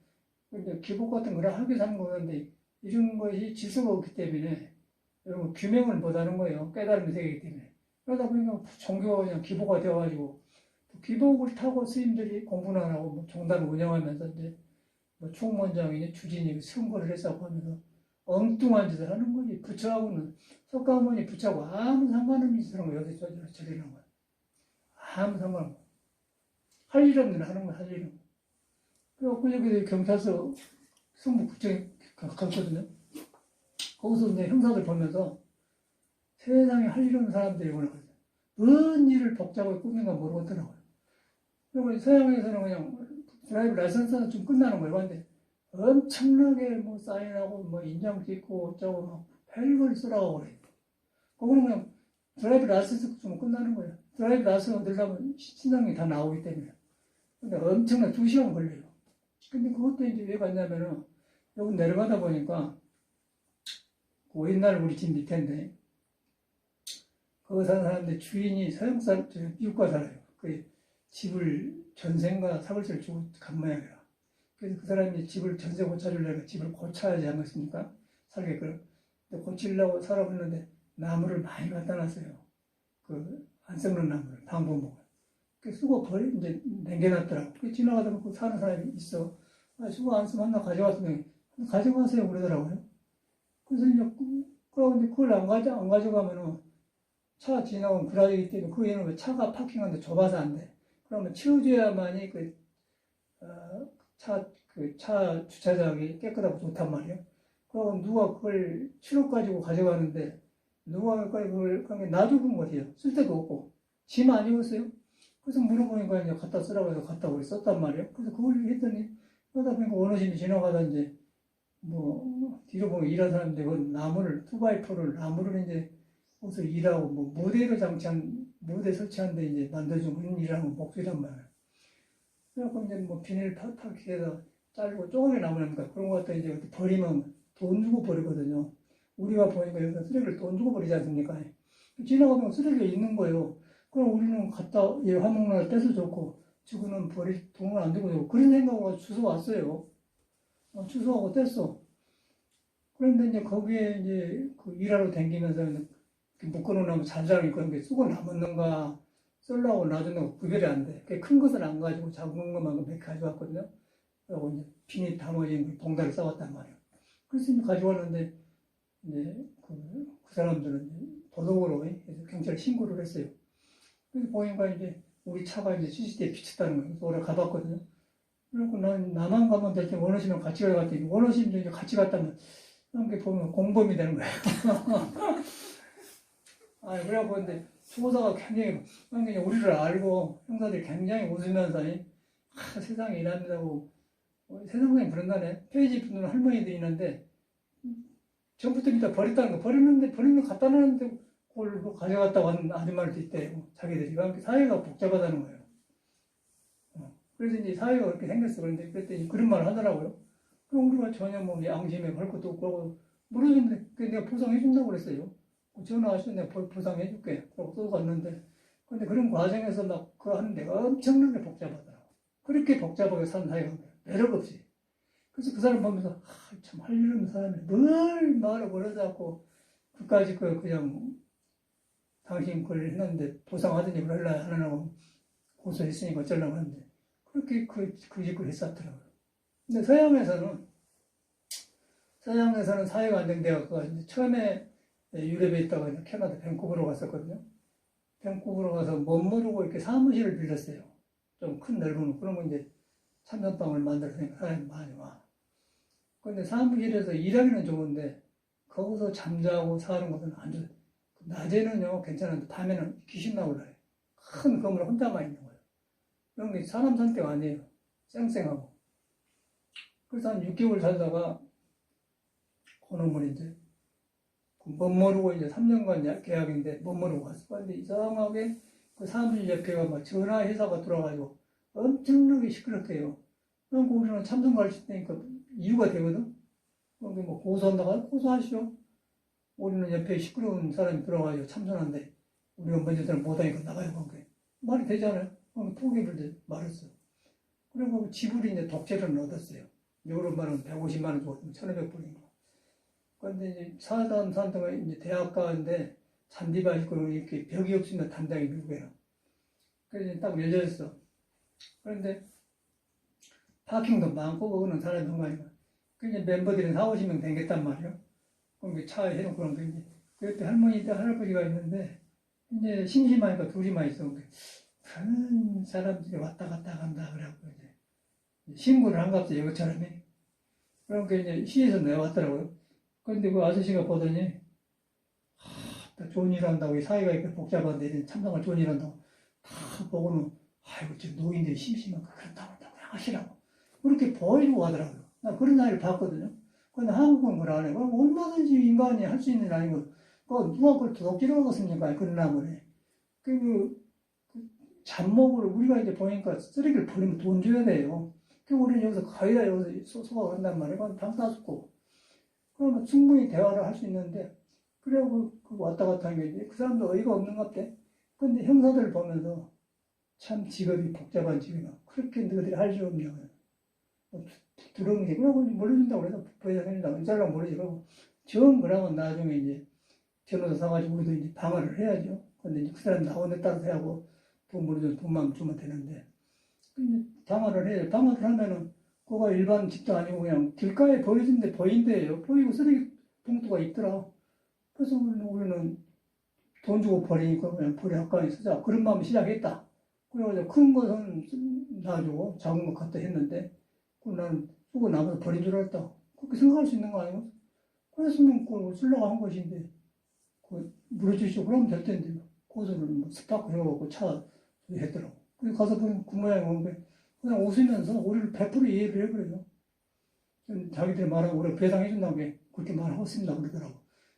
[SPEAKER 1] 근데 기복 같은 거를 하기 위해서 하는 거는데 이런 것이 질서가 없기 때문에 이런 거 규명을 못하는 거예요. 깨달음의 세계이기 때문에. 그러다 보니까 종교가 그냥 기복화 되어가지고 기복을 타고 스님들이 공부를 안 하고 뭐 종단을 운영하면서 이제 뭐 총무원장이니 주진이 선거를 했다고 하면서 엉뚱한 짓을 하는 거지. 부처하고는 석가모니 부처하고 아무 상관없는 짓을 하는 거예요. 여기서 저리는 거야. 아무 상관없어. 할 일 없는 하는 거, 할 일 없는. 그래갖고 여기 경찰서 승부국장에 갔거든요. 거기서 이제 형사들 보면서 세상에 할 일 없는 사람들이 오라고 그러죠. 뭔 일을 복잡하게 꾸민가 모르겠더라고요. 그리고 서양에서는 그냥 드라이브 라이선스는 좀 끝나는 거예요. 근데 엄청나게 뭐 사인하고 뭐 인장 찍고 어쩌고 막 별걸 쓰라고 그래요. 그거는 그냥 드라이브 라이선스 좀 끝나는 거예요. 드라이브 라이선스 얻으려면 신상이 다 나오기 때문에. 근데 엄청나게 2시간 걸려요. 근데 그것도 이제 왜 갔냐면은 여기 내려가다 보니까 그 옛날 우리 집 밑인데 거기 사는 사람들 주인이 서양 사람, 미국가 살아요. 그 집을 전세인가 사월세를 주고 간 모양이라. 그래서 그 사람이 집을 전세 고쳐주려고 집을 고쳐야지 않겠습니까? 살게끔. 근데 고치려고 살아보는데 나무를 많이 갖다 놨어요. 그 안 썩는 나무를 방범목을. 그 쓰고 이제 남겨놨더라고. 그 지나가다 보고 사는 사람이 있어. 수고 안 쓰면 하나 가져왔으면 가져가세요 그러더라고요. 그래서 이제 그런데 그걸 안 가져가면은 차 지나가면 구라지기 때문에 거기는 차가 파킹하는데 좁아서 안 돼. 그러면 치워줘야만이 차 주차장이 깨끗하고 좋단 말이에요. 그럼 누가 그걸 7억 가지고 가져가는데 누가 그걸 그냥 놔두고 것이에요. 쓸 데도 없고 짐 아니었어요. 그래서 물어보니까 이제 갖다 쓰라고 해서 갖다 우리 썼단 말이에요. 그래서 그걸 했더니 그러다 보니까 어르신이 지나가다 이제 뭐 뒤로 보면 일하는 사람인데 그 나무를 투바이포를 나무를 이제 옷을 일하고 뭐 무대 설치하는데 이제 만들어준 그런 일하는 목소리란 말이에요. 그래갖고 이제 뭐 비닐 팍팍 해서 자르고 조금이 남으니까 그런 거 갖다 이제 버리면 돈 주고 버리거든요. 우리가 보니까 여기서 쓰레기를 돈 주고 버리지 않습니까? 지나가면 쓰레기가 있는 거예요. 그럼 우리는 갖다 화목날 떼서 좋고 지구는 버릴 돈을 안 주고 좋고 그런 생각으로 주워 왔어요. 주워하고 뗐어. 그런데 이제 거기에 이제 그 일하러 다니면서 묶어놓으면 잔사람이 그런 게 쓰고 남았는가 썰라고 놔두는 거 구별이 안 돼. 큰 것은 안 가지고 작은 것만 몇 개 가져왔거든요. 그리고 이제 비닐 담아진 봉다를 싸왔단 말이에요. 그래서 이제 가져왔는데 이제 그 사람들은 이제 도덕으로 해서 경찰에 신고를 했어요. 그래서 보니까 이제 우리 차가 이제 CCTV에 비쳤다는 거예요. 그래서 오래 가봤거든요. 그리고 난 나만 가면 될지 원하시면 같이 가봤더니 원하시면 이제 같이 갔다면 이렇게 보면 공범이 되는 거예요. 아, 그래갖고 근데 조사가 굉장히 우리를 알고 형사들이 굉장히 웃으면서 세상에 일한다고 세상에 그런다네. 페이지 붙는 할머니들이 있는데 전부터 일단 버렸다는 거 버리는 거 갖다 놨는데 그걸 가져갔다고 하는 아줌마들도 있대요. 자기들이. 그러니까 사회가 복잡하다는 거예요. 그래서 이제 사회가 그렇게 생겼어. 그런데 그랬더니 그런 말을 하더라고요. 그럼 우리가 전혀 뭐 양심에 걸 것도 없고 물어줬는데 내가 보상해준다고 그랬어요. 전화하시면 내가 보상해줄게. 그러고 또 갔는데 근데 그런 과정에서 막 그거 하는데 엄청나게 복잡하더라고. 그렇게 복잡하게 사는 사회가 매력 없이. 그래서 그 사람 보면서 참 할 일 없는 사람이 뭘 말을 걸어갖고 그까지 그냥 당신 그걸 했는데 보상하더니 그걸 안 하려고 고소했으니까 어쩌려고 하는데 그렇게 그 짓을 했었더라고요. 근데 서양에서는 사회가 안정되어서 처음에 유럽에 있다가 캐나다 밴쿠버로 갔었거든요. 밴쿠버로 가서 못 모르고 이렇게 사무실을 빌렸어요. 좀 큰 넓은 그런 거 이제 참전방을 만들었으니까 사람이 많이 와. 근데 사무실에서 일하기는 좋은데 거기서 잠자고 사는 것은 안 좋아요. 낮에는요 괜찮은데 밤에는 귀신 나올라요. 큰 건물 혼자만 있는 거예요. 이런 게 사람 상태가 아니에요. 쌩쌩하고. 그래서 한 6개월 살다가 그놈을 이제 못 모르고 이제 3년간 계약인데 못 모르고 갔어. 근데 이상하게 그 사무실 옆에가 막 전화 회사가 들어가지고 엄청나게 시끄럽대요. 그러니까 우리는 참선 가르칠 때니까 이유가 되거든. 그런데 뭐 고소한다고 고소하시오. 우리는 옆에 시끄러운 사람이 들어가지고 참선한데 우리가 먼저 들어 못하니까 나가요. 그게 말이 되잖아요. 그럼 포기를 말했어. 그리고 지불이 이제 독재를 얻었어요. 요런 말은 150만 원 주고 1,500불인가. 그런데 이제 산다가 이제 대학가인데 잔디가 있고 이렇게 벽이 없으면 담당이 미국에요. 그래서 딱 열려졌어. 그런데 파킹도 많고 그거는 사람이 한가니까. 그래서 멤버들이 4, 50명 댕겼단 말이에요. 그럼 차에 해놓고 그런 게 이제 그때 할머니 때 할아버지가 있는데 이제 심심하니까 둘이만 있어. 그런 사람들이 왔다 갔다 간다 그래갖고 이제 신고를 한갑자 이것처럼 해. 그러니까 이제 시에서 내왔더라고요. 근데 그 아저씨가 보더니 좋은 일 한다고 이 사회가 이렇게 복잡한데 참상을 좋은 일 한다고 다 보고는 아이고 저 노인들이 심심한 거 그렇다고 그냥 하시라고 그렇게 보이고 하더라고요. 나 그런 아이를 봤거든요. 근데 한국은 그걸 안 해. 그럼 얼마든지 인간이 할 수 있는 일 아니고 누가 그걸 도둑질을 하겠습니까? 그런 나무에. 잡목을 우리가 이제 보니까 쓰레기를 버리면 돈 줘야 돼요. 우리는 여기서 거의 다 여기서 소각을 한단 말이에요. 그럼 방사숙고. 그러면 충분히 대화를 할 수 있는데, 그래고 그 왔다 갔다 하는 게 그 사람도 어이가 없는 것 같아. 근데 형사들 보면서 참 직업이 복잡한 직업이야. 그렇게 너희들이 할 수 없냐고. 들어오는 게, 그러고 몰라준다고 그래서 부회장님이라고 인사랑 모르지. 그러고 정 그러면 나중에 이제 변호사 사가지고 우리도 이제 방어를 해야죠. 근데 이제 그 사람 나오는 데 따라서 하고 돈 모르죠. 돈만 주면 되는데. 방어를 해요. 방어를 하면은 그거가 일반 집도 아니고 그냥 길가에 버려진데 보인대요. 보이고 쓰레기 봉투가 있더라. 그래서 우리는 돈 주고 버리니까 그냥 버려 아까운 쓰자. 그런 마음이 시작했다. 그래가지고 큰 것은 놔주고 작은 거 갖다 했는데, 그럼 나는 쓰고 남아서 버린 줄 알았다. 그렇게 생각할 수 있는 거 아니에요? 그랬으면 그걸 쓰려고 한 것인데, 그 물어주시고 그러면 될 텐데, 거기서는 뭐 스파크 해갖고 차 했더라고. 그래서 가서 보면 그 모양이 오는데, 그냥 웃으면서 우리를 100% 이해를 해버려요. 자기들이 말하고 우리가 배상해준다는 게 그렇게 말하고 있습니다. 그러더라고.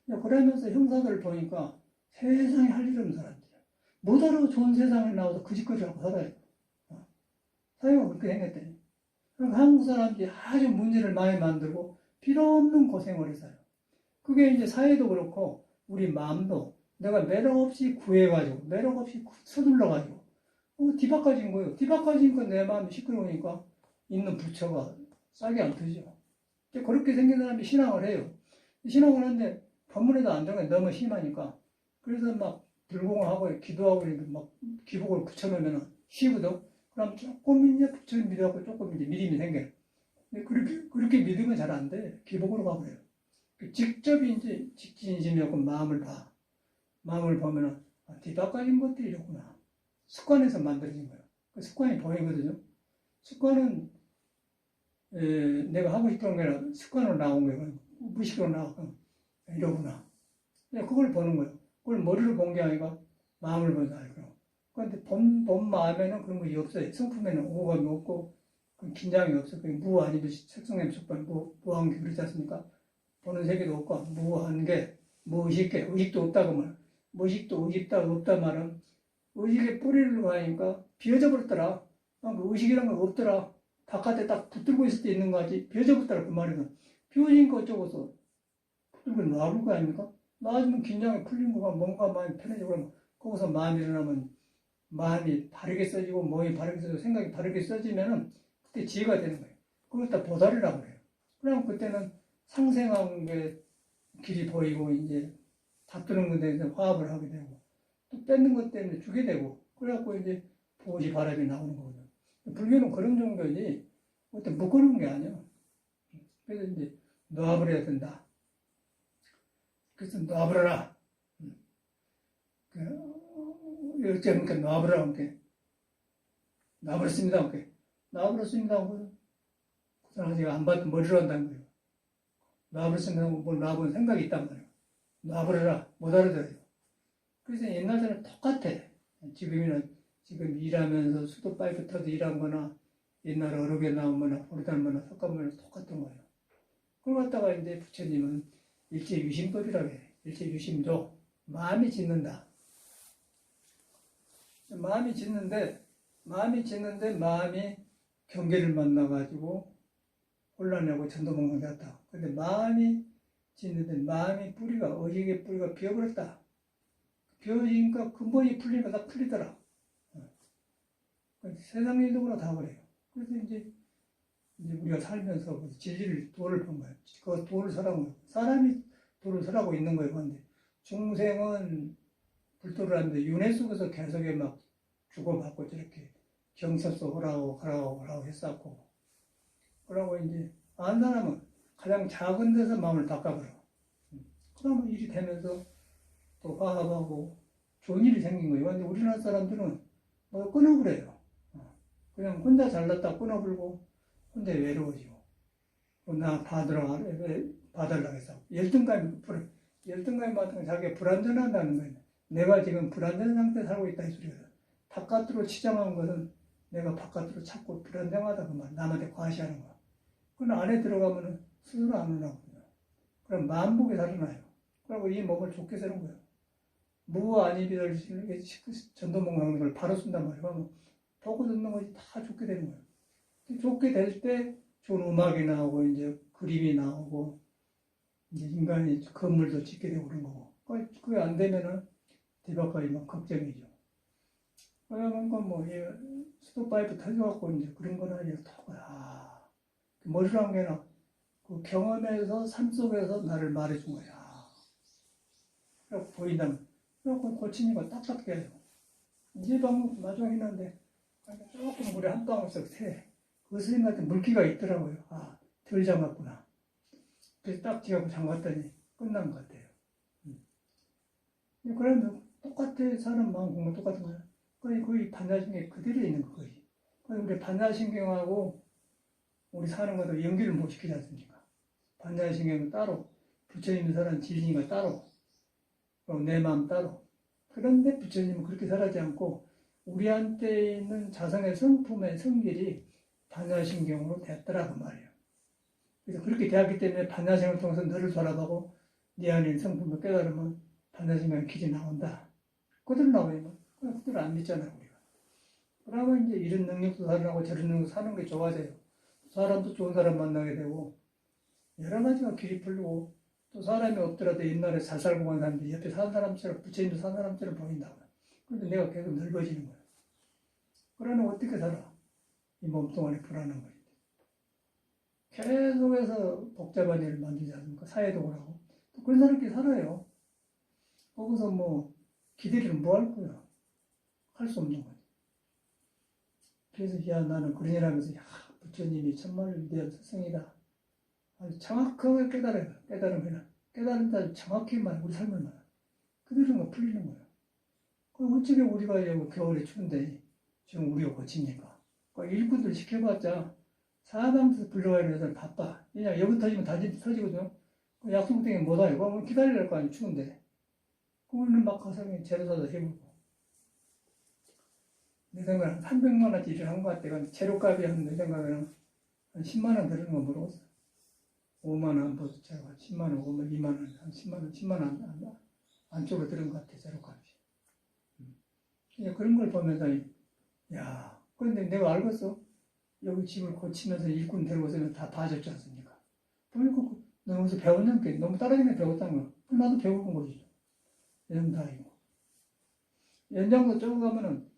[SPEAKER 1] 그러면서 형사들을 보니까 세상에 할 일 없는 사람들이야. 뭐다로 좋은 세상에 나와서 그 짓거리 하고 살아요. 사회가 그렇게 생겼대. 한국 사람들이 아주 문제를 많이 만들고 필요 없는 고생을 해서요. 그게 이제 사회도 그렇고 우리 마음도 내가 매력 없이 구해가지고 매력 없이 서둘러가지고 뒤바꿔진 거예요. 뒤바꿔지니까 내 마음이 시끄러우니까 있는 부처가 싹이 안 트죠. 그렇게 생긴 사람이 신앙을 해요. 신앙을 하는데 법문에도 안 되는 게 너무 심하니까 그래서 막 불공하고 기도하고 막 기복을 붙여놓으면 쉬거든. 그럼 조금 이제 부처님 믿어갖고 조금 이제 믿음이 생겨요. 근데 그렇게 믿으면 잘 안 돼. 기복으로 가버려요. 직접 이제 직진심이었고 마음을 봐. 마음을 보면은 뒤바꿔진 것들이 이렇구나. 습관에서 만들어진 거예요. 그 습관이 보이거든요. 습관은 내가 하고 싶은 게 아니라 습관으로 나온 거예요. 무의식으로 나오고 이러구나. 그걸 보는 거예요. 그걸 머리를 본 게 아니라 마음을 보는 거예요. 그런데 본 마음에는 그런 것이 없어요. 성품에는 오감이 없고 긴장이 없어. 무 아니면 색성냄 속반 무한 게 그렇지 않습니까? 보는 세계도 없고 무한 게 무의식게 의식도 없다고 말. 무의식도 의식도 없다 말은 의식의 뿌리를 가니까 비어져 버렸더라. 의식이란 건 없더라. 바깥에 딱 붙들고 있을 때 있는 거지 비어져 버렸더라 그 말이는. 비어지니까 어쩌고서 붙들고 놔볼 거 아닙니까? 놔주면 긴장이 풀린 거가 뭔가 마음이 편해지고 그러면 거기서 마음이 일어나면 마음이 바르게 써지고 몸이 바르게 써지고 생각이 바르게 써지면은 그때 지혜가 되는 거예요. 그걸 다 보살이라고 해요. 그럼 그때는 상생한 게 길이 보이고 이제 잡두는 것에 대해서 화합을 하게 되고 또 뺏는 것 때문에 주게 되고 그래갖고 이제 보시 바람이 나오는 거거든요. 불교는 그런 종교지 어떤 무거운 게 아니야. 그래서 이제 놔버려야 된다. 그래서 놔버려라. 어쩌니까 놔버려라. 놔버렸습니다. 놔버렸습니다. 그 사람 아직 안 봐도 머리로 한다는 거예요. 놔버렸습니다. 뭘 놔본 생각이 있단 말이에요. 놔버려라. 못 알아들어요. 그래서 옛날에는 똑같아. 지금 일하면서 수도 파이프 터서 일한 거나 옛날 어록에 나오거나 보리달거나 섞어보면 똑같은 거예요. 그걸 갖다가 이제 부처님은 일체유심법이라고 해. 일체유심조. 마음이 짓는다. 마음이 짓는데 마음이 경계를 만나가지고 혼란하고 전도몽땅 되었다. 근데 마음이 짓는데 마음이 뿌리가 의식의 뿌리가 비어버렸다. 비어지니까 근본이 풀리니까 다 풀리더라. 세상 일도 다 그래요. 그래서 이제 우리가 살면서 진리를 도를 본 거예요. 그 도를 서라고 거예요. 사람이 도를 서라고 있는 거예요. 그런데 중생은 불도를 하는데 윤회 속에서 계속 막 주고받고 저렇게 경섭소 하라고 했었고 그러고 이제 안 사람은 가장 작은 데서 마음을 바꿔버려. 그러면 일이 되면서 또 화합하고 좋은 일이 생긴 거예요. 근데 우리나라 사람들은 뭐 끊어버려요. 그냥 혼자 잘났다 끊어버리고 혼자 외로워지고 나 봐달라고 해서 열등감이 받으면 자기가 불안전하다는 거예요. 내가 지금 불안전 상태에 살고 있다 이 소리거든. 바깥으로 치장한 것은 내가 바깥으로 찾고 불안정하다 그 말. 남한테 과시하는 거야. 그건 안에 들어가면은 스스로 안 올라오거든요. 그럼 마음보게 살아나요. 그리고 이 몸을 좋게 쓰는 거예요. 무아니비를 전도몽 하는 걸 바로 쓴단 말이에요. 보고 듣는 것이 다 좋게 되는 거예요. 좋게 될 때 좋은 음악이 나오고 이제 그림이 나오고 이제 인간이 건물도 짓게 되고 그런 거고. 그게 안 되면은 뒤바꿔지면 걱정이죠. 그러니까 뭐 수도파이프 터져갖고 이제 그런 거는 이제 머리로 한 게나 그 경험에서 삶 속에서 나를 말해준 거야. 그래서 보인다면 그래갖고 고치니까 딱딱해 해요. 이제 방금 마중 했는데 조금 물에 한 방울씩 새. 그 스님 같은 물기가 있더라고요. 덜 잠갔구나. 그래서 딱 지하고 잠갔더니 끝난 것 같아요. 그러면 똑같아. 사람 마음 공부 똑같은 거야. 거의 반사신경이 그대로 있는 거 거의. 우리 반사신경하고 우리 사는 것도 연결을 못 시키지 않습니까? 반사신경은 따로, 부처님이 살아는 지진이가 따로, 그리고 내 마음 따로. 그런데 부처님은 그렇게 살아지 않고 우리한테 있는 자성의 성품의 성질이 반사신경으로 됐더라고 말이에요. 그래서 그렇게 되었기 때문에 반사신경을 통해서 너를 돌아보고 네 안에 있는 성품을 깨달으면 반사신경의 기질이 나온다. 그대로 나와요. 그대로 안 믿잖아요, 우리가. 그러면 이제 이런 능력도 살아나고 저런 능력도 사는 게 좋아져요. 사람도 좋은 사람 만나게 되고 여러 가지가 길이 풀리고 또 사람이 없더라도 옛날에 잘 살고 간 사람들이 옆에 사는 사람처럼 부처님도 사는 사람처럼 보인다고. 그런데 내가 계속 넓어지는 거야. 그러면 어떻게 살아? 이 몸뚱아리 불안한 거지. 계속해서 복잡한 일을 만들지 않습니까? 사회도 그러고. 또 그런 사람끼리 살아요. 거기서 뭐 기대리는 뭐 할 거야? 할 수 없는 거지. 그래서 야 나는 그런 일 하면서 야 부처님이 정말 위대한 스승이다. 아주 정확하게 깨달으면 정확히 말 우리 삶을 말해. 그대로 풀리는 거야. 그럼 어쩌게 우리가 여기 겨울에 추운데 지금 우리가 고칩니까? 일꾼들 시켜봤자 사방에서 불러가야 되는 사람 바빠. 왜냐 여기 터지면 다시 터지거든. 약속 때문에 못 와요. 그럼 기다려야 할 거 아니야 추운데. 그거는 막 가서 재료 사서 해보고. 내 생각에는 300만 원짜리 일을 한 것 같아. 재료값이 내 생각에는 한 10만 원 들은 거 모르겠어. 5만 원 벌써 제가 10만 원, 5만, 2만 원, 한 10만 원 안쪽으로 들은 것 같아, 재료값이. 그런 걸 보면서, 야, 그런데 내가 알겠어. 여기 집을 고치면서 일꾼 데려오서 다 봐줬지 않습니까? 보니까 너무 배웠는 게 너무 따라가면 배웠다는 거. 나도 배워본 거지. 연장도 연장도 쪼고 가면은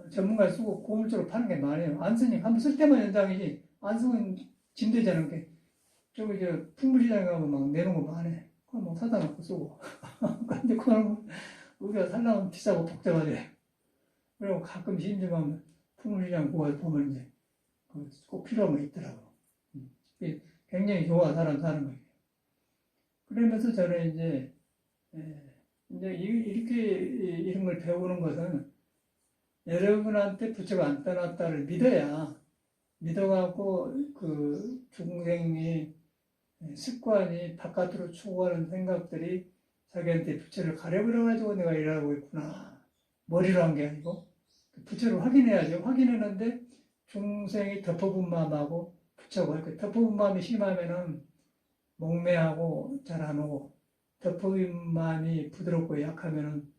[SPEAKER 1] 전문가 쓰고 고물적으로 파는 게 많아요. 안 쓰니 한번 쓸 때만 연장이지 안 쓰면 짐되지 않은 게 저기 풍물시장에 가면 막 내놓은 거 많아. 그거 막 사다 놓고 쓰고. 근데 그거는 우리가 살려면 비싸고 복잡하대. 그리고 가끔 심심하면 풍물시장 그거 보면 이제 꼭 필요한 거 있더라고. 굉장히 좋아 사람 사는 거예요. 그러면서 저는 이제 이렇게 이런 걸 배우는 것은 여러분한테 부처가 안 떠났다를 믿어갖고 그 중생이 습관이 바깥으로 추구하는 생각들이 자기한테 부처를 가려버려가지고 내가 일하고 있구나. 머리로 한 게 아니고 부처를 확인해야죠. 확인했는데 중생이 덮어본 마음하고 부처가 덮어본 마음이 심하면은 목매하고 잘 안 오고 덮어본 마음이 부드럽고 약하면은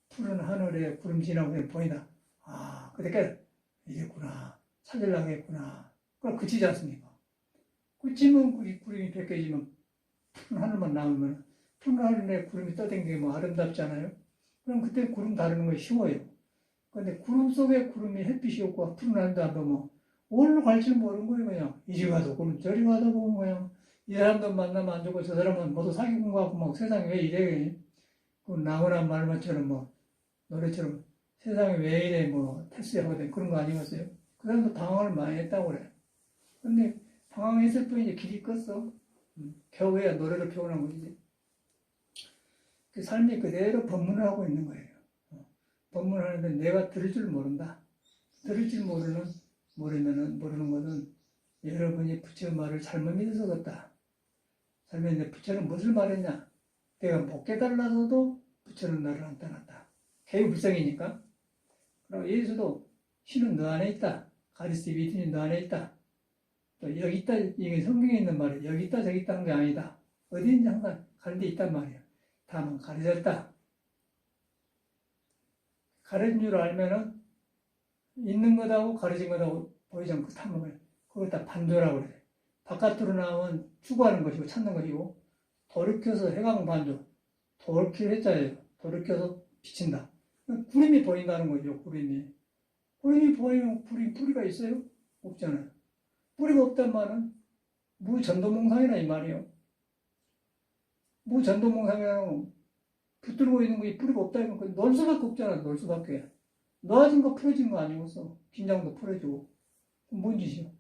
[SPEAKER 1] 푸른 하늘에 구름 지나고 보인다. 아, 그러니까 이랬구나. 찾으려고 했구나. 그럼 그치지 않습니까? 그치면 구름이 벗겨지면 푸른 하늘만 나오면 푸른 하늘에 구름이 떠댕기면 뭐 아름답잖아요. 그럼 그때 구름 다루는 거 쉬워요. 근데 구름 속에 구름이 햇빛이 없고 푸른 하늘도 안 보면 어디로 갈지 모르는 거예요. 그냥 이리 가도 구름 저리 가도 보면 그냥 이 사람도 만나면 안 좋고 저 사람은 모두 사귀고 가고 막 세상에 왜 이래. 그 나무란 말만처럼 뭐 노래처럼 세상에 왜 이래 뭐 패스하고 그런 거 아니었어요. 그 사람도 방황을 많이 했다고 그래. 근데 방황했을 뿐이지 길이 껐어. 겨우야 노래를 표현한 거지. 그 삶이 그대로 법문을 하고 있는 거예요. 법문하는데 내가 들을 줄 모른다. 들을 줄 모르는 것은 여러분이 부처 말을 잘못 믿어서 그렇다. 잘못 부처는 무엇을 말했냐? 내가 못 깨달아서도 부처는 나를 안 떠났다. 개유불성이니까. 그리고 예수도 신은 너 안에 있다. 가리스 비트니 너 안에 있다. 또 여기 있다. 이게 성경에 있는 말이야. 여기 있다 저기 있다 하는 게 아니다. 어디인지 항상 가는 데 있단 말이야. 다만 가려졌다. 가려진 줄 알면은 있는 것하고 가려진 것하고 보이지 않고 탐은 거야. 그걸 다 반조라고 그래. 바깥으로 나오면 추구하는 것이고 찾는 것이고 돌이켜서 해강반조. 돌킬 해자예요. 돌이켜서 비친다. 구름이 보인다는 거죠. 구름이 보이면 뿌리가 있어요? 없잖아요. 뿌리가 없단 말은 무전도몽상이라 이 말이에요. 무전도몽상이라는 붙들고 있는 게 뿌리가 없다 이건 놀 수밖에 없잖아. 놀 수밖에. 놓아진 거 풀어진 거 아니고서 긴장도 풀어주고 뭔 짓이요?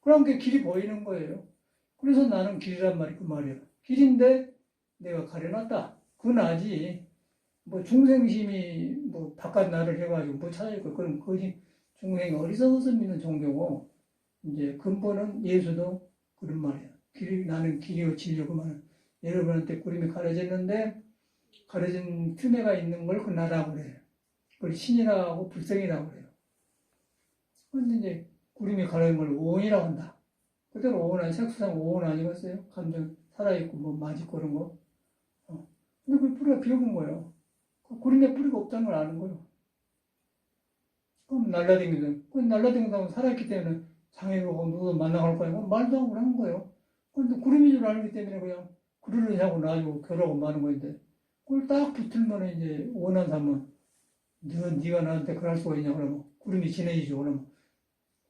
[SPEAKER 1] 그럼 그 길이 보이는 거예요. 그래서 나는 길이란 말이 그 말이야. 길인데 내가 가려놨다. 그건 아지. 뭐 중생심이 뭐 바깥 나를 해가지고 뭐 찾아있고 그럼 그것이 중생이 어리석어서 믿는 종교고 이제 근본은 예수도 그런 말이야. 나는 길이요 진리고 말은 여러분한테 구름이 가려졌는데 가려진 틈에가 있는 걸 그 나라고 그래요. 그걸 신이라고 하고 불성이라고 그래요. 그런데 이제 구름이 가려진 걸 오온이라고 한다. 그대로 오온 아니 색수상 오온 아니겠어요? 감정 살아있고 뭐 맛있고 그런 거. 근데 그 뿌리가 비어본 거예요. 구름에 뿌리가 없다는 걸 아는 거예요. 그럼 날라다니거든. 그 날라다니다가 살아있기 때문에 장애로 누구도 만나갈 거야. 말도 하고 하는 거예요. 근데 구름인 줄 알기 때문에 그냥 그러려고 놔주고 결하고 마는 건데 그걸 딱 붙으면 이제 원한 사람은 네가 나한테 그럴 수가 있냐 그러면 구름이 진해지죠. 그러면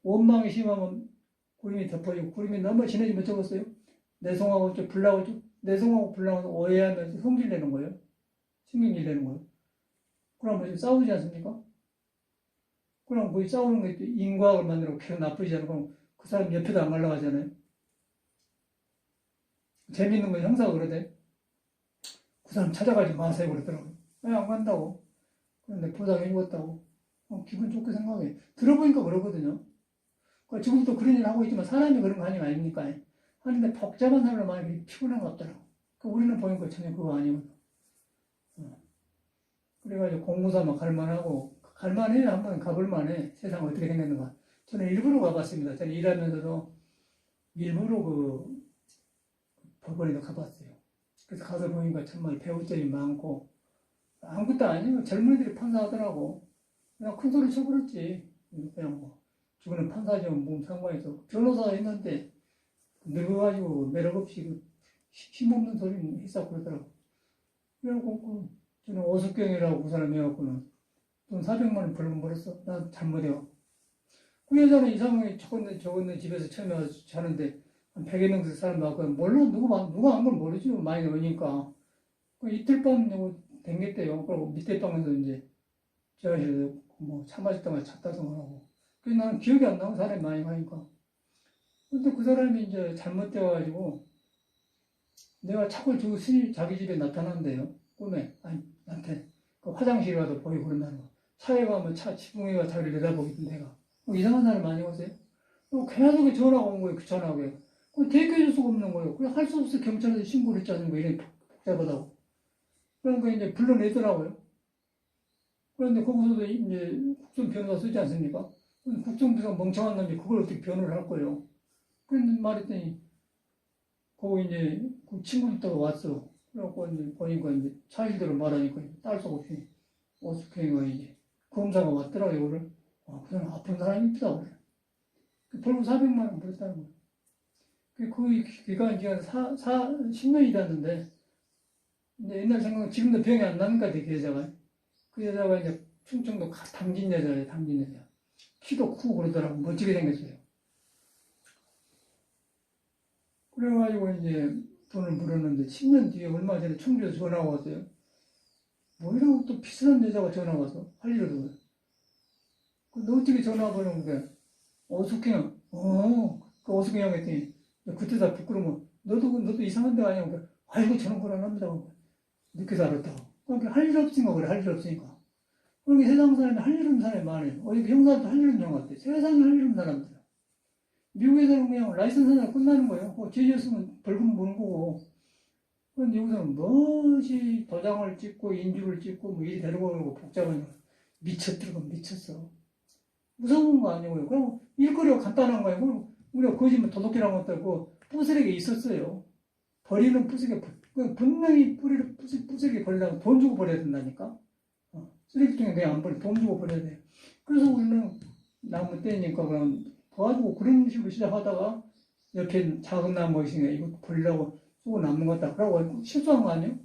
[SPEAKER 1] 원망이 심하면 구름이 덮어지고 구름이 너무 진해지면 어쩌겠어요? 내성하고 좀 불나고 좀 내성하고 불나고 오해하면서 성질 내는 거예요. 신경질 내는 거예요. 그럼 뭐 싸우지 않습니까? 그럼 거기 싸우는 게 인과학을 만들고 계속 나쁘지 않고 그 사람 옆에도 안 갈라가잖아요. 재밌는 건 형사가 그러대. 그 사람 찾아가지 마세요 그러더라고요. 왜 안 간다고. 그런데 보상해 주었다고. 기분 좋게 생각해. 들어보니까 그러거든요. 그러니까 지금도 그런 일 하고 있지만 사람이 그런 거 하는 거 아닙니까? 하는데 복잡한 사람을 많이 피곤한 것 같더라고. 그러니까 우리는 보니까 전혀 그거 아니거든. 그래가지고 공부삼아 갈만하고 갈만해 한번 가볼만해. 세상 어떻게 생겼는가. 저는 일부러 가봤습니다. 저는 일하면서도 일부러 그 법원에도 가봤어요. 그래서 가서 보니까 정말 배울 점이 많고 아무것도 아니에요. 젊은이들이 판사하더라고. 그냥 큰 소리 쳐버렸지. 그냥 뭐 죽는 판사지만 뭐 상관해서 변호사 했는데 늙어가지고 매력 없이 그 힘없는 소리는 했어 그러더라고. 그래갖고 저는 오숙경이라고 그 사람 해갖고는 돈 400만 원 벌금 벌었어. 난 잘못해요. 그 여자는 이상하게 적었는 집에서 처음에 와서 자는데 한 100여 명씩 사람 나왔고 몰라 누가 안 걸 모르지 많이 오니까 그 이틀 밤 댕겼대요. 그리고 밑에 방에서 이제 지하실에서 뭐 차 마셨다가 잤다던가 하고 그래서 나는 기억이 안 나고 사람이 많이 가니까 근데 그 사람이 이제 잘못되어가지고 내가 차고 주고 자기 집에 나타난대요. 꿈에 아니 나한테 그 화장실에 가서 보이고 그런다는 거. 차에 가면 차 지붕에가 자기를 내다보겠던 내가 이상한 사람 많이 오세요. 계속 전화가 온 거예요. 그 전화가 대표해줄 수가 없는 거예요. 그래 할 수 없어 경찰에 신고를 했지 않는 거 이래 복잡하다고. 그러니까 이제 불러내더라고요. 그런데 거기서도 이제 국정 변호사 쓰지 않습니까? 국정 변호사 멍청한 놈이 그걸 어떻게 변호를 할 거예요. 그런데 말했더니 거기 이제 그 친구부터 왔어. 그래갖고 이제 보니까 이제 차일대로 말하니까 딸 수 없이 오숙행이가 이제 검사가 왔더라고요. 이거를 그 사람 아픈 사람이 있다고 그래. 벌금 400만 원 벌었다는 거예요. 그 기간 10년이 됐는데 옛날 생각은 지금도 병이 안 나는 것 같아 그 여자가. 그 여자가 이제 충청도 당진 여자예요. 당진 여자. 키도 크고 그러더라고. 멋지게 생겼어요. 그래가지고 이제 돈을 물었는데 10년 뒤에 얼마 전에 청주에서 전화가 왔어요. 뭐 이러고 또 비슷한 여자가 전화가 와서 할 일을 해. 너 어떻게 전화 보는 거야? 어숙해요. 그 어숙해요 했더니 그때 다 부끄러우면 너도 이상한 데 아니야. 아이고 저런 걸 안 합니다. 늦게 알았다고. 그러니까 할 일 없으니까 그래. 할 일 없으니까. 그러니까 세상 사람이 할 일 없는 사람이 많아요. 어디 형사도 할 일 없는 형 같아. 세상에 할 일 없는 사람들. 미국에서는 그냥 라이선스 하나 끝나는 거예요. 죄졌으면 벌금 무는 거고. 그런데 여기서는 뭐지 도장을 찍고 인주를 찍고 뭐 이리 데리고 오고 복잡한 거. 미쳤어. 무서운 거 아니고요. 그럼 일거리가 간단한 거예요. 그럼 우리가 거짓말 도둑질한 것도 없고 부스러기 있었어요. 버리는 부스러기 분명히 뿌리를 부스러기 버리려면 돈 주고 버려야 된다니까. 쓰레기통에 그냥 안 버려 돈 주고 버려야 돼요. 그래서 우리는 나무 떼니까 그럼 도와주고 그런 식으로 시작하다가 옆에 작은 나무가 있으니까 이거 버리려고 쓰고 남는 것 같다. 그러고 실수한 거 아니에요?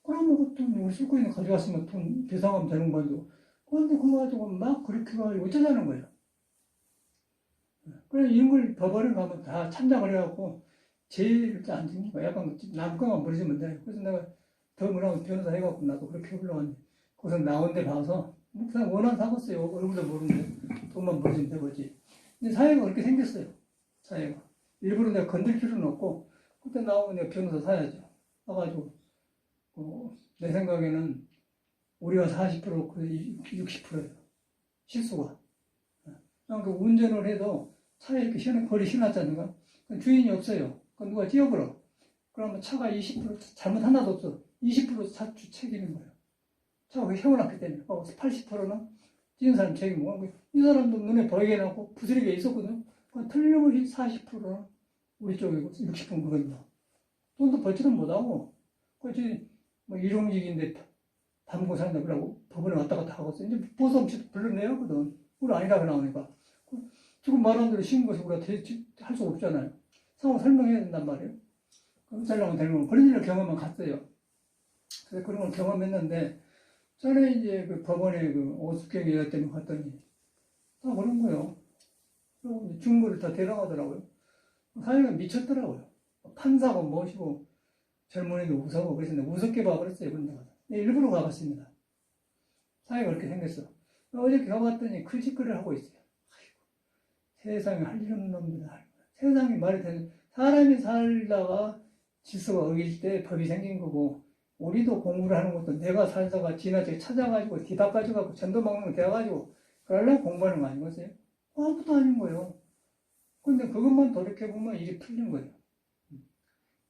[SPEAKER 1] 그러면 그것도 우리 쓸 거있는 가져갔으면 돈 배상하면 되는 건데 그런데 그거 가지고 막 그렇게 가지고 어쩌자는 거예요. 그래서 이런 걸 법원에 가면 다 참작을 해갖고 제일 안 되니까 약간 남과만 버리시면 돼요. 그래서 내가 더 뭐라고 변호사 해갖고 나도 그렇게 올라왔는데 거기서 나온 데 봐서 그냥 원한 사겠어요. 얼굴도 모르는데 돈만 버리면 되겠지. 근데 사회가 그렇게 생겼어요. 사회가. 일부러 내가 건들 필요는 없고 그때 나오면 내가 변호사 사야죠. 와가지고 내 생각에는 우리가 40%, 그 60%예요. 실수가. 그러니까 운전을 해도 차에 이렇게 거리 신었잖아요. 주인이 없어요. 그럼 누가 찌어버려. 그러면 차가 20% 잘못 하나도 없어. 20% 차 책임인 거예요. 차가 세워놨기 때문에. 80%는 찌은 사람 책임이고, 이 사람도 눈에 보이게 해놓고 부스러기가 있었거든요. 틀림없이 40%는 우리 쪽이고, 60%는 그겁니다. 돈도 벌지도 못하고, 그렇지, 뭐, 일용직인데 담고 산다 그러고 법원에 왔다 갔다 하고, 이제 보상치 불러내거든. 우리 아니라고 나오니까. 지금 말한 대로 신고해서 우리가 할 수 없잖아요. 상호 설명해야 된단 말이에요. 검찰하고 되는 거. 그런 일을 경험만 갔어요. 그래서 그런 걸 경험했는데, 전에 이제 그 법원에 그 오숙경 여자 때문에 갔더니, 다 그런 거예요. 그리고 중고를 다 대당하더라고요. 사회가 미쳤더라고요. 판사고 뭐시고, 젊은이도 웃어고 그랬는데, 우습게 봐버렸어요, 그런 데가. 일부러 가봤습니다. 사회가 그렇게 생겼어. 어제 가봤더니 그 짓거리를 하고 있어요. 세상에 할 일 없는 놈들. 세상에 말이 되는, 사람이 살다가 질서가 어길 때 법이 생긴 거고, 우리도 공부를 하는 것도 내가 살다가 지나치게 찾아가지고, 뒤다 가져가고, 전도망으로 돼가지고, 그러려고 공부하는 거 아니겠어요? 아무것도 아닌 거예요. 근데 그것만 돌이켜보면 일이 풀린 거예요.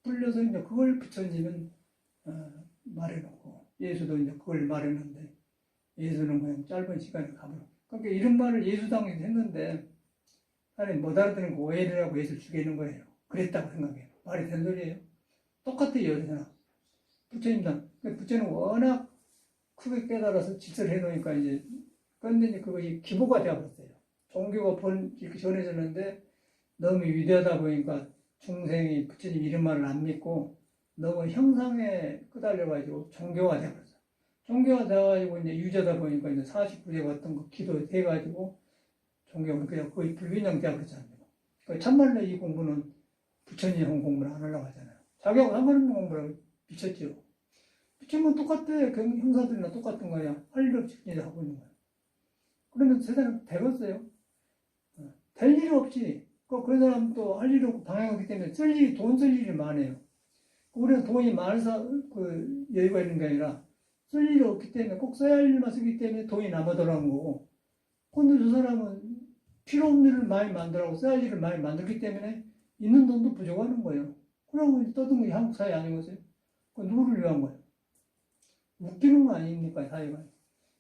[SPEAKER 1] 풀려서 이제 그걸 부처님은 말해놓고, 예수도 이제 그걸 말했는데, 예수는 그냥 짧은 시간에 가버려. 그러니까 이런 말을 예수당에서 했는데, 사람이 못 알아듣는 거 오해를 하고 예수를 죽이는 거예요. 그랬다고 생각해요. 말이 되는 소리예요. 똑같아요, 여기서나. 부처님당. 부처는 워낙 크게 깨달아서 질서를 해놓으니까 이제, 그런데 이제 그것이 기보가 되어버렸어요. 종교가 이렇게 전해졌는데, 너무 위대하다 보니까 중생이 부처님 이름만을 안 믿고, 너무 형상에 끄달려가지고 종교가 되어버렸어요. 종교가 되어가지고 이제 유저다 보니까 이제 49제 같은 거 기도해가지고, 종교는 그냥 거의 불균형 되어버렸잖아요. 그러니까 참말로 이 공부는 부처님 한 공부를 안 하려고 하잖아요. 자기하고 상관없는 공부를 미쳤죠. 부처님은 똑같아. 형사들이나 똑같은 거야. 할 일 없이 그냥 하고 있는 거야. 그러면 세상은 되겠어요. 될 일 없지. 그런 사람 또 할 일 없고 방해하기 때문에 돈 쓸 일이 많아요. 우리는 돈이 많아서 그 여유가 있는 게 아니라 쓸 일이 없기 때문에 꼭 써야 할 일만 쓰기 때문에 돈이 남아 돌아오는 거고. 근데 저 사람은 필요 없는 일을 많이 만들고 써야 할 일을 많이 만들기 때문에 있는 돈도 부족하는 거예요. 그러고 떠든 게 한국 사회 아니겠어요? 그 누구를 위한 거예요? 웃기는 거 아닙니까, 사회가?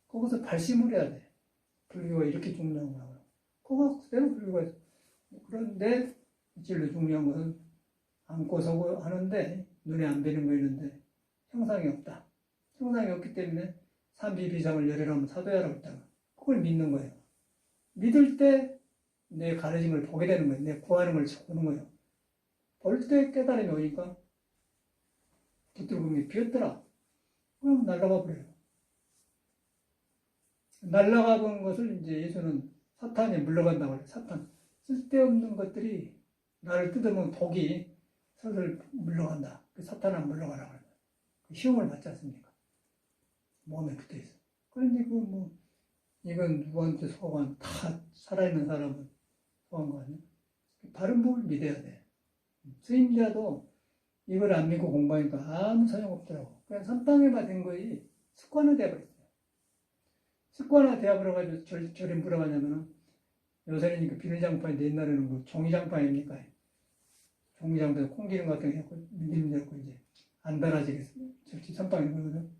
[SPEAKER 1] 거기서 발심을 해야 돼. 불교가 이렇게 중요한 거라고요. 그거 그대로 불교가 있어. 그런데 진로 중요한 것은 안고 서고 하는데 눈에 안 뵈는 거 있는데 형상이 없다. 형상이 없기 때문에 삼비비상을 열애라면 사도야라고 했다가 그걸 믿는 거예요. 믿을 때 내 가르친 걸 보게 되는 거예요. 내 구하는 걸 보는 거예요. 볼 때 깨달음이 오니까 붙들고 비었더라. 그럼 날아가 버려요. 날아가 본 것을 이제 예수는 사탄에 물러간다고 해요. 사탄. 쓸데없는 것들이 나를 뜯으면 독이 슬슬 물러간다. 그 사탄은 물러가라고 해요. 그 시험을 받지 않습니까? 몸에 붙어 있어. 그런데 이건 누구한테 소환, 다 살아있는 사람은 소환 거 아니야? 바른 법을 믿어야 돼. 스님자도 이걸 안 믿고 공부하니까 아무 소용없더라고. 그냥 선방에 받은 거이 습관화 되어버렸어요. 습관화 되어버려가지고 저리 물어가냐면은 요새는 그 비닐장판인데 옛날에는 그 종이장판입니까? 종이장판에서 콩기름 같은 거 해갖고 밀리고 이제 안 달아지게 절지 선방에 거거든.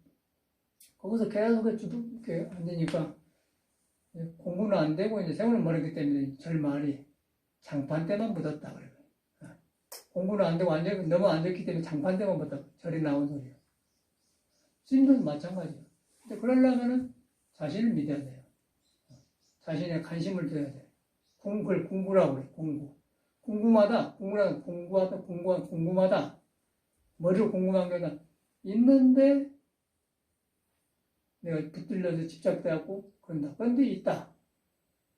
[SPEAKER 1] 거기서 계속 이렇게 앉으니까 공부는 안 되고 이제 세월을 모르기 때문에 절 말이 장판 때만 묻었다 그래요. 공부는 안 되고 너무 안 됐기 때문에 장판 때만 묻었다. 절이 나온 소리예요. 스님들도 마찬가지예요. 근데 그러려면은 자신을 믿어야 돼요. 자신의 관심을 둬야 돼요. 그걸 공부라고 그래. 궁금하다. 궁금하다. 머리로 궁금한 게 아니라 있는데 내가 붙들려서 집착돼갖고 그런다. 그런데 있다.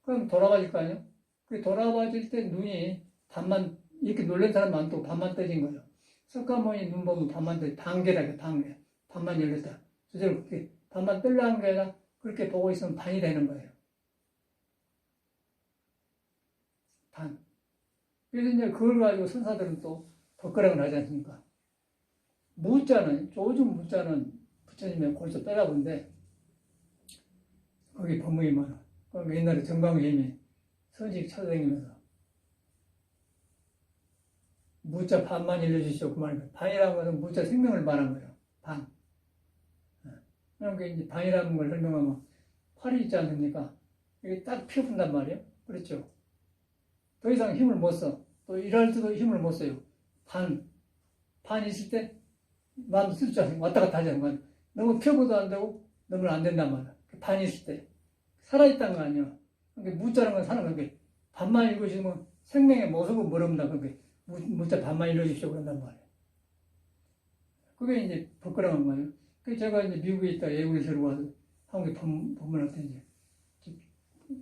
[SPEAKER 1] 그럼 돌아가질 거 아니야? 그 돌아가질 때 눈이 반만, 이렇게 놀란 사람 많고 반만 떠진 거예요. 석가모니 눈 보면 반만 떠, 반개라게, 반개. 반만 열렸다. 저절로 그렇게 반만 뜰라는 게 아니라 그렇게 보고 있으면 반이 되는 거예요. 반. 그래서 이제 그걸 가지고 선사들은 또 덧가락을 하지 않습니까? 무자는, 조중 무자는 부처님의 골수 빼라본데, 거기 법문이 많아. 그럼 옛날에 정광심이 서직 찾아다니면서, 무자 반만 일러주시오. 그 말이에요. 반이라는 것은 무자 생명을 말한 거예요. 반. 그러니까 이제 반이라는 걸 설명하면 팔이 있지 않습니까? 이게 딱 피어푼단 말이에요. 그렇죠? 더 이상 힘을 못 써. 또 일할 때도 힘을 못 써요. 반 있을 때 마음도 쓸 줄 알고 왔다 갔다 하자는 거야. 너무 펴고도 안 되고 너무 안 된단 말이야. 반 있을 때. 살아있다는 거 아니야. 그러니까 무자라는 건 사는 거야. 반만 읽으시면 생명의 모습은 모릅니다. 그러니까 무자 반만 읽으십시오. 그런단 말이에요. 그게 이제 부끄러운 거예요. 그래서 제가 이제 미국에 있다가 예국에서 와서 한국에 법문할 때 이제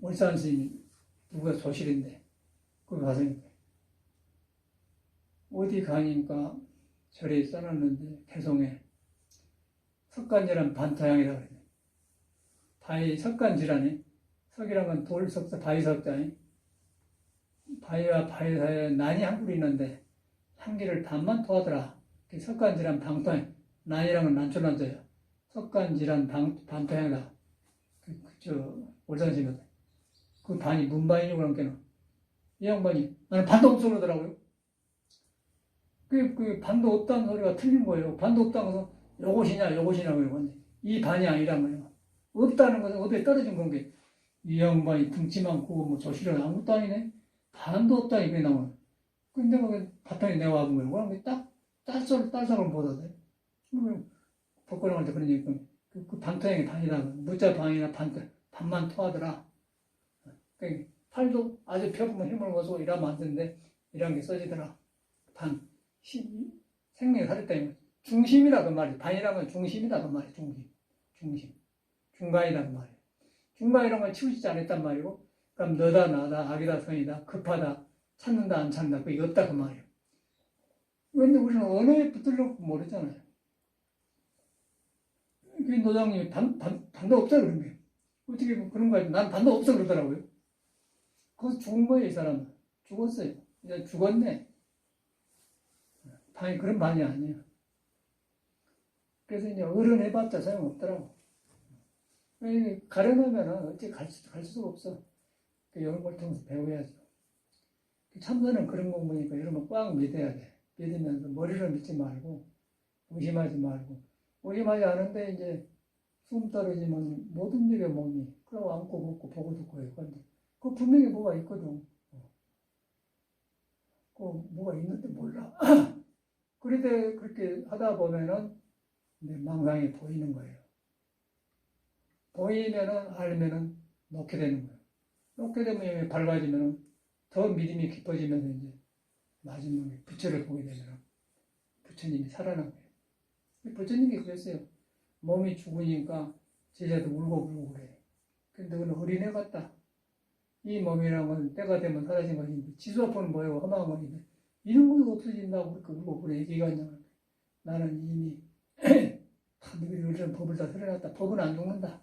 [SPEAKER 1] 월산 스님이 누가 조실인데 거기 가서 어디 가니까 절에 써놨는데 개성에 석간지란 반타양이라고 그래요. 바위 석간지라니 석이란 건 돌석자 바위석자니 바위와 바위 사이에 난이 한 그루 있는데 향기를 반만 토하더라. 석간지란 방토양 난이란 건 난초난자예요. 석간지란 반토양이다. 월산스님이거든. 그 반이 문반이냐고 그러니까 이 양반이 나는 반도 없어 그러더라고요. 그 반도 없다는 소리가 틀린 거예요. 반도 없다는 것은 요것이냐고 이러고 이 반이 아니란 거예요. 없다는 것은 어디에 떨어진 건게 이 양반이 등치 많고 뭐 조실은 아무것도 아니네. 반도 없다니 그게 나오네. 근데 그 바탕에 내가 와본 거예요. 그럼 딸상을 못 얻어요. 법관할 때 그런 얘기 그 반토양이 반이다. 무자 반이나 반만 토하더라. 그러니까 팔도 아주 펴보면 힘을 얻고 이러면 안 되는데 이런 게 써지더라. 생명이 살았다는 중심이라 그 말이에요. 반이라면 중심이다 그 말이에요. 중심. 중간이다 그 말이에요. 중간이라는 건 치우치지 않았단 말이고 그럼 너다 나다 악이다 선이다 급하다 찾는다 안 찾는다 그게 없다 그 말이에요. 그런데 우리는 언어에 붙들려고 모르잖아요. 그 노장님이 반도 없다 그런 거예요. 어떻게 그런 거야? 난 반도 없어 그러더라고요. 그거 죽은 거예요, 이 사람은. 죽었어요. 이제 죽었네. 반이 그런 반이 아니에요. 그래서 이제 어른 해봤자 소용없더라고. 가려놓으면 어찌 갈 수가 없어. 이런 걸 통해서 배워야죠. 참선은 그런 공부니까 이런 거 꽉 믿어야 돼. 믿으면서 머리를 믿지 말고, 의심하지 말고. 의심하지 않은데 이제 숨 떨어지면 못 움직여 몸이. 그러고 안고 걷고 보고 듣고 해요. 근데 그 분명히 뭐가 있거든. 그 뭐가 있는데 몰라. 그런데 그렇게 하다 보면은 망상이 보이는 거예요. 보이면은 알면은 놓게 되는 거예요. 놓게 되면 밝아지면은 더 믿음이 깊어지면서 이제 마지막에 부처를 보게 되면 부처님이 살아난 거예요. 부처님이 그랬어요. 몸이 죽으니까 제자도 울고 그래. 근데 그는 어린애 같다. 이 몸이란 건 때가 되면 사라진 것인데 지수 아파는 뭐예요? 허망한 것인데 이런 것도 없어진다고 그렇게 울고 그래. 얘기가 있냐면 나는 이미 너희들이 우리는 법을 다 설해놨다. 법은 안 죽는다.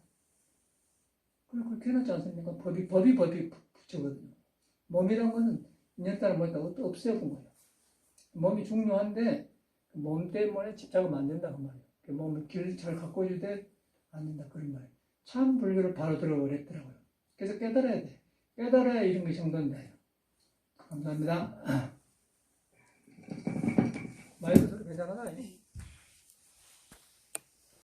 [SPEAKER 1] 그렇게 해놨지 않습니까? 법이 부처거든요. 몸이란 것은 인연 따라 뭐다 없애본 거예요. 몸이 중요한데 몸 때문에 집착을 만든다 그 말이에요. 몸을 길 잘 갖고 주되 안 된다 그런 말이에요. 참 불교를 바로 들어버렸더라고요. 그래서 깨달아야 돼. 깨달아야 이런 게 정돈돼요. 감사합니다. 마이크 소리 괜찮아요?